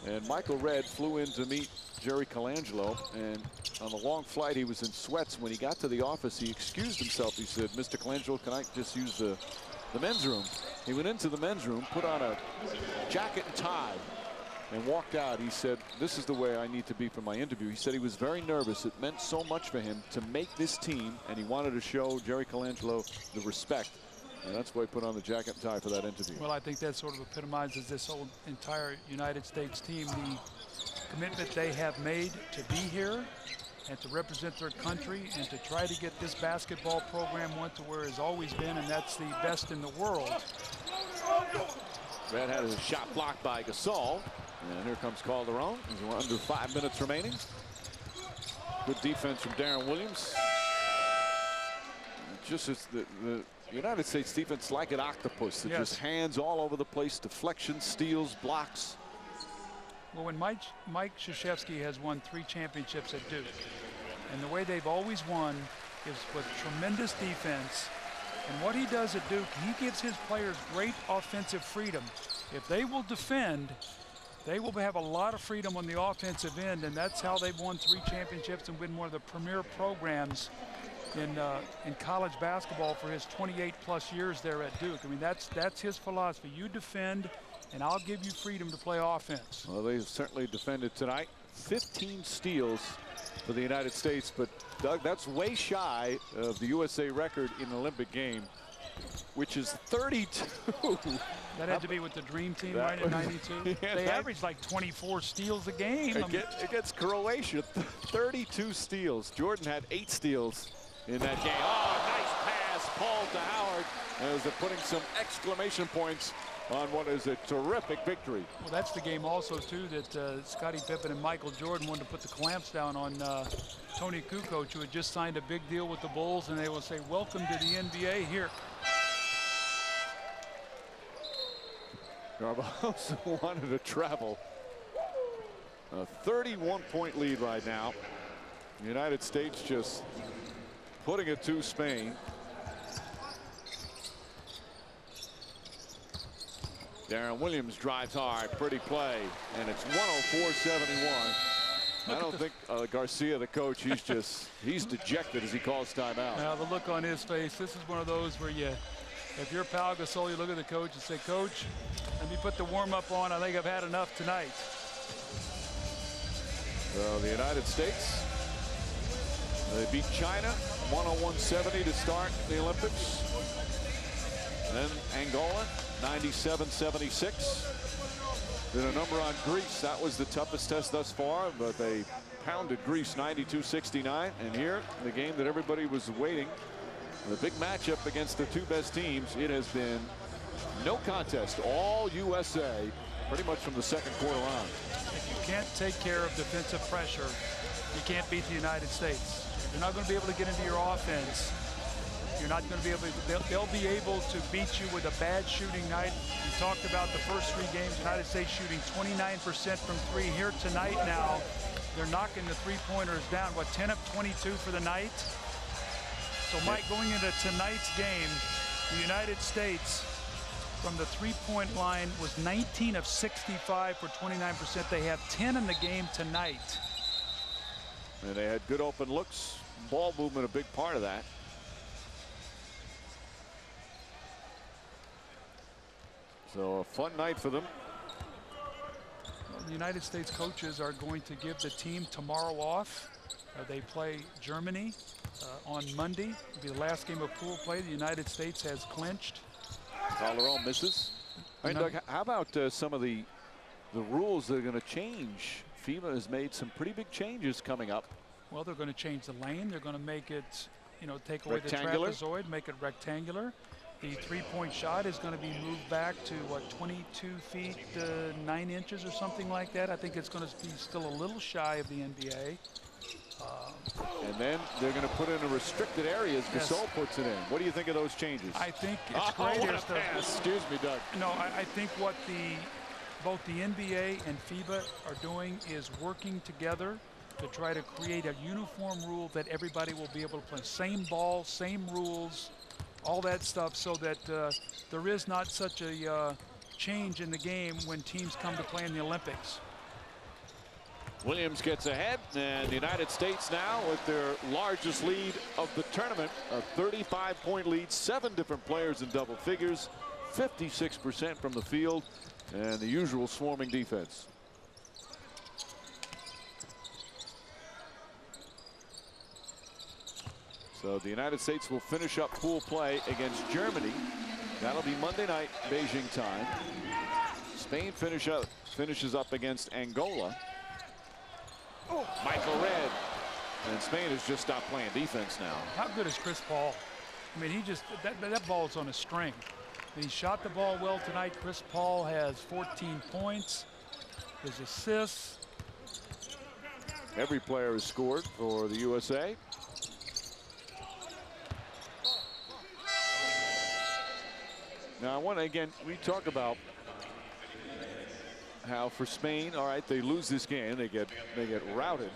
And Michael Red flew in to meet Jerry Colangelo, and on the long flight he was in sweats. When he got to the office, he excused himself. He said, "Mr. Colangelo, can I just use the men's room?" He went into the men's room, put on a jacket and tie, and walked out. He said, "This is the way I need to be for my interview." He said he was very nervous. It meant so much for him to make this team, and he wanted to show Jerry Colangelo the respect. And that's why he put on the jacket and tie for that interview. Well, I think that sort of epitomizes this whole entire United States team, the commitment they have made to be here and to represent their country and to try to get this basketball program one to where it's always been, and that's the best in the world. Red had a shot blocked by Gasol. And here comes Calderon. We're under 5 minutes remaining. Good defense from Darren Williams. Just as the United States defense, like an octopus, that just hands all over the place, deflections, steals, blocks. Well, when Mike Krzyzewski has won 3 championships at Duke, and the way they've always won is with tremendous defense. And what he does at Duke, he gives his players great offensive freedom. If they will defend, they will have a lot of freedom on the offensive end, and that's how they've won 3 championships and been one of the premier programs in college basketball for his 28+ years there at Duke. I mean, that's his philosophy. You defend, and I'll give you freedom to play offense. Well, they've certainly defended tonight. 15 steals for the United States, but Doug, that's way shy of the USA record in an Olympic game, which is 32. That had to be with the Dream Team, right, in '92? Yeah, they averaged like 24 steals a game. Against Croatia, 32 steals. Jordan had 8 steals in that game. Oh, nice pass, Paul to Howard, as they're putting some exclamation points on what is a terrific victory. Well, that's the game also, too, that Scottie Pippen and Michael Jordan wanted to put the clamps down on Tony Kukoc, who had just signed a big deal with the Bulls, and they will say, "Welcome to the NBA here." Garbajosa wanted to travel. A 31-point lead right now. The United States just putting it to Spain. Darren Williams drives hard, pretty play, and it's 104-71. I don't think Garcia, the coach, he's dejected as he calls timeout. Now the look on his face, this is one of those where if you're Pau Gasol, you look at the coach and say, "Coach, let me put the warm-up on. I think I've had enough tonight." So the United States, they beat China 101-70 to start the Olympics. Then Angola 97-76. Did a number on Greece. That was the toughest test thus far, but they pounded Greece 92-69. And here, the game that everybody was waiting, the big matchup against the 2 best teams. It has been no contest, all USA, pretty much from the second quarter on. If you can't take care of defensive pressure, you can't beat the United States. You're not going to be able to get into your offense. You're not going to be able to, they'll be able to beat you with a bad shooting night. We talked about the first 3 games, United States shooting 29% from 3. Here tonight now, they're knocking the 3-pointers down. What, 10 of 22 for the night? So, Mike, going into tonight's game, the United States from the 3-point line was 19 of 65 for 29%. They have 10 in the game tonight. And they had good open looks. Ball movement, a big part of that. So a fun night for them. Well, the United States coaches are going to give the team tomorrow off. They play Germany on Monday. It'll be the last game of pool play. The United States has clinched. Calderon misses. All right, Doug, how about some of the the rules that are going to change. FIBA has made some pretty big changes coming up. Well, they're going to change the lane. They're going to make it, you know, take away the Rectangular. trapezoid, make it rectangular. The three-point shot is going to be moved back to, what, 22 feet, 9 inches or something like that. I think it's going to be still a little shy of the NBA. And then they're going to put in a restricted area as Gasol puts it in. What do you think of those changes? I think it's Oh, great. what a pass. Excuse me, Doug. No, I think what both the NBA and FIBA are doing is working together to try to create a uniform rule that everybody will be able to play. Same ball, same rules, all that stuff, so that there is not such a change in the game when teams come to play in the Olympics. Williams gets ahead, and the United States now with their largest lead of the tournament, a 35-point lead, 7 different players in double figures, 56% from the field, and the usual swarming defense. So the United States will finish up pool play against Germany. That'll be Monday night, Beijing time. Spain finishes up against Angola. Michael Redd. And Spain has just stopped playing defense now. How good is Chris Paul? I mean, he just, that ball's on a string. He shot the ball well tonight. Chris Paul has 14 points. His assists. Every player has scored for the USA. Now, I want to, again, we talk about how for Spain, all right, they lose this game, they get routed,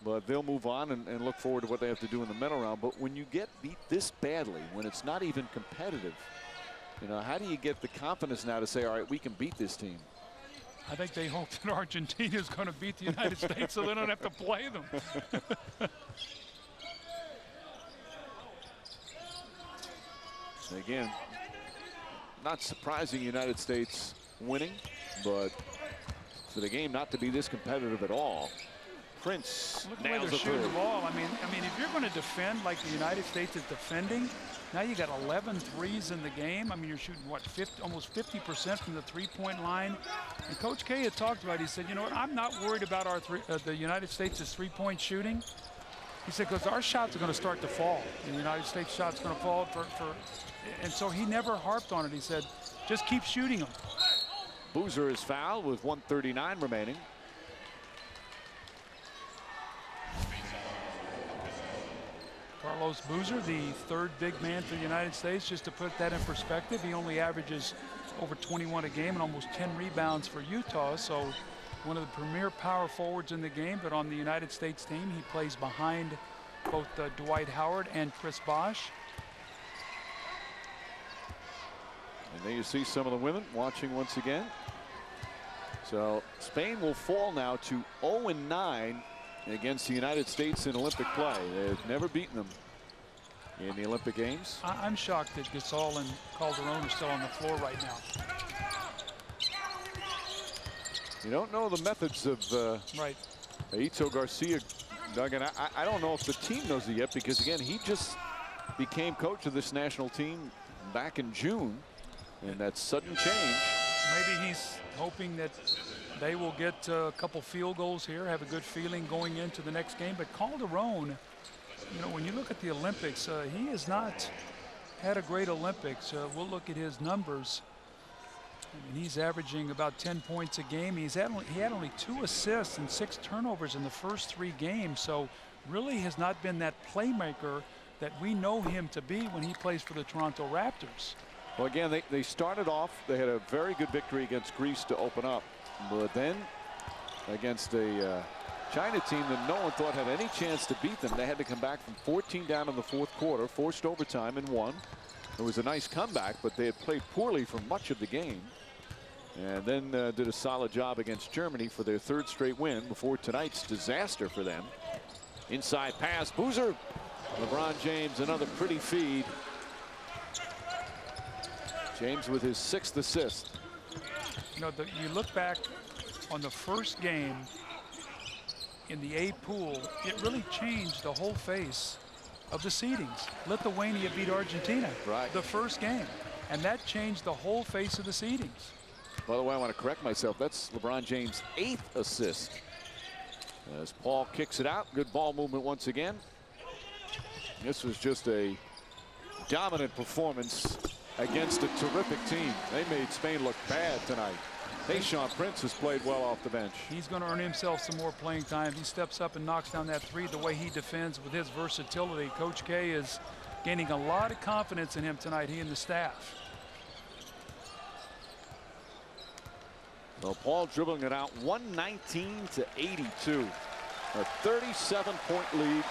but they'll move on and look forward to what they have to do in the medal round. But when you get beat this badly, when it's not even competitive, you know, how do you get the confidence now to say, all right, we can beat this team? I think they hope that Argentina is going to beat the United States so they don't have to play them. Again, not surprising United States winning, but for the game not to be this competitive at all. Prince Look at the way nails they're it shooting through. the ball. I mean, if you're going to defend like the United States is defending, now you got 11 threes in the game. I mean, you're shooting, what, almost 50% from the three-point line. And Coach K had talked about it. He said, you know what, I'm not worried about the United States' three-point shooting. He said, because our shots are going to start to fall. And the United States shots going to fall and so he never harped on it. He said, just keep shooting them. Boozer is fouled with 1:39 remaining. Carlos Boozer, the third big man for the United States. Just to put that in perspective, he only averages over 21 a game and almost 10 rebounds for Utah. So one of the premier power forwards in the game, but on the United States team, he plays behind both Dwight Howard and Chris Bosh. And there you see some of the women watching once again. So Spain will fall now to 0-9 against the United States in Olympic play. They've never beaten them in the Olympic Games. I'm shocked that Gasol and Calderon are still on the floor right now. You don't know the methods of Aito Garcia, Doug, and I don't know if the team knows it yet, because again, he just became coach of this national team back in June, and that sudden change. Maybe he's hoping that they will get a couple field goals here, have a good feeling going into the next game. But Calderon, you know, when you look at the Olympics, he has not had a great Olympics. We'll look at his numbers. I mean, he's averaging about 10 points a game. He had only 2 assists and 6 turnovers in the first 3 games. So really has not been that playmaker that we know him to be when he plays for the Toronto Raptors. Well, again, they started off, they had a very good victory against Greece to open up. But then against a China team that no one thought had any chance to beat them, they had to come back from 14 down in the fourth quarter, forced overtime and won. It was a nice comeback, but they had played poorly for much of the game. And then did a solid job against Germany for their 3rd straight win before tonight's disaster for them. Inside pass, Boozer. LeBron James, another pretty feed. James with his 6th assist. You know, you look back on the first game in the A pool, it really changed the whole face of the seedings. Lithuania beat Argentina, right, the first game, and that changed the whole face of the seedings. By the way, I want to correct myself. That's LeBron James' 8th assist. As Paul kicks it out. Good ball movement once again. This was just a dominant performance against a terrific team. They made Spain look bad tonight. Tayshaun Prince has played well off the bench. He's going to earn himself some more playing time. He steps up and knocks down that three. The way he defends with his versatility, Coach K is gaining a lot of confidence in him tonight, he and the staff. So Paul dribbling it out 119-82. A 37-point lead.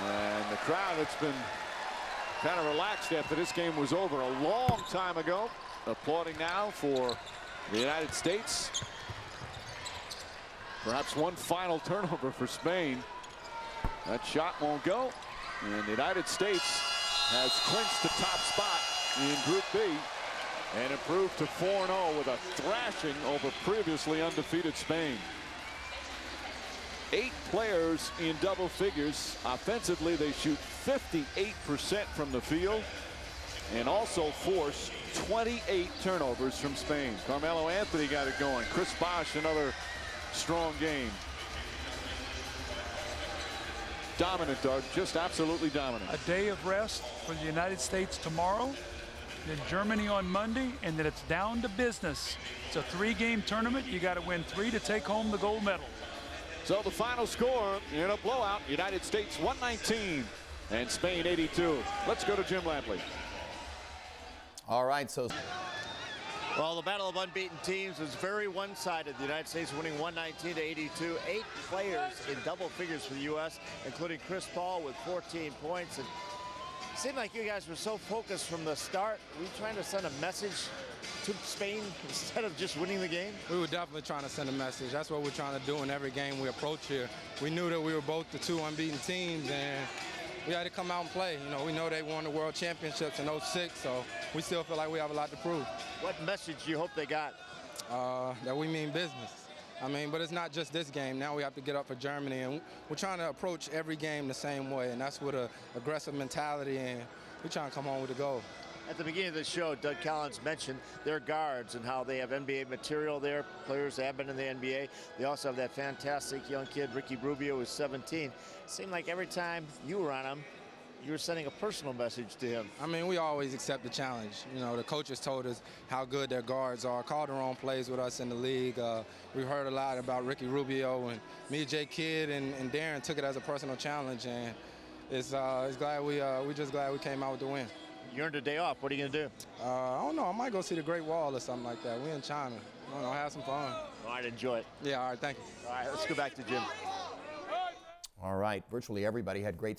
And the crowd that's been kind of relaxed after this game was over a long time ago. Applauding now for the United States. Perhaps one final turnover for Spain. That shot won't go. And the United States has clinched the top spot in Group B and improved to 4-0 with a thrashing over previously undefeated Spain. 8 players in double figures. Offensively, they shoot 58% from the field and also force 28 turnovers from Spain. Carmelo Anthony got it going. Chris Bosh, another strong game. Dominant, Doug, just absolutely dominant. A day of rest for the United States tomorrow, then Germany on Monday, and then it's down to business. It's a 3-game tournament. You got to win 3 to take home the gold medal. So the final score in a blowout, United States 119 and Spain 82. Let's go to Jim Lampley. All right, so. Well, the battle of unbeaten teams was very one-sided. The United States winning 119-82. 8 players in double figures for the U.S., including Chris Paul with 14 points. And it seemed like you guys were so focused from the start. Were you trying to send a message to Spain instead of just winning the game? We were definitely trying to send a message. That's what we're trying to do in every game we approach here. We knew that we were both the 2 unbeaten teams, and we had to come out and play. You know, we know they won the World Championships in '06, so we still feel like we have a lot to prove. What message do you hope they got? That we mean business. I mean, but it's not just this game. Now we have to get up for Germany, and we're trying to approach every game the same way, and that's with an aggressive mentality, and we're trying to come home with a goal. At the beginning of the show, Doug Collins mentioned their guards and how they have NBA material there, players that have been in the NBA. They also have that fantastic young kid, Ricky Rubio, who's 17. It seemed like every time you were on him, you were sending a personal message to him. I mean, we always accept the challenge. You know, the coaches told us how good their guards are. Calderon plays with us in the league. We've heard a lot about Ricky Rubio, and me, Jay Kidd, and Darren took it as a personal challenge, and it's glad we just glad we came out with the win. You earned a day off. What are you going to do? I don't know. I might go see the Great Wall or something like that. We're in China. I don't know, have some fun. All right, enjoy it. Yeah, all right, thank you. All right, let's go back to Jim. All right, virtually everybody had great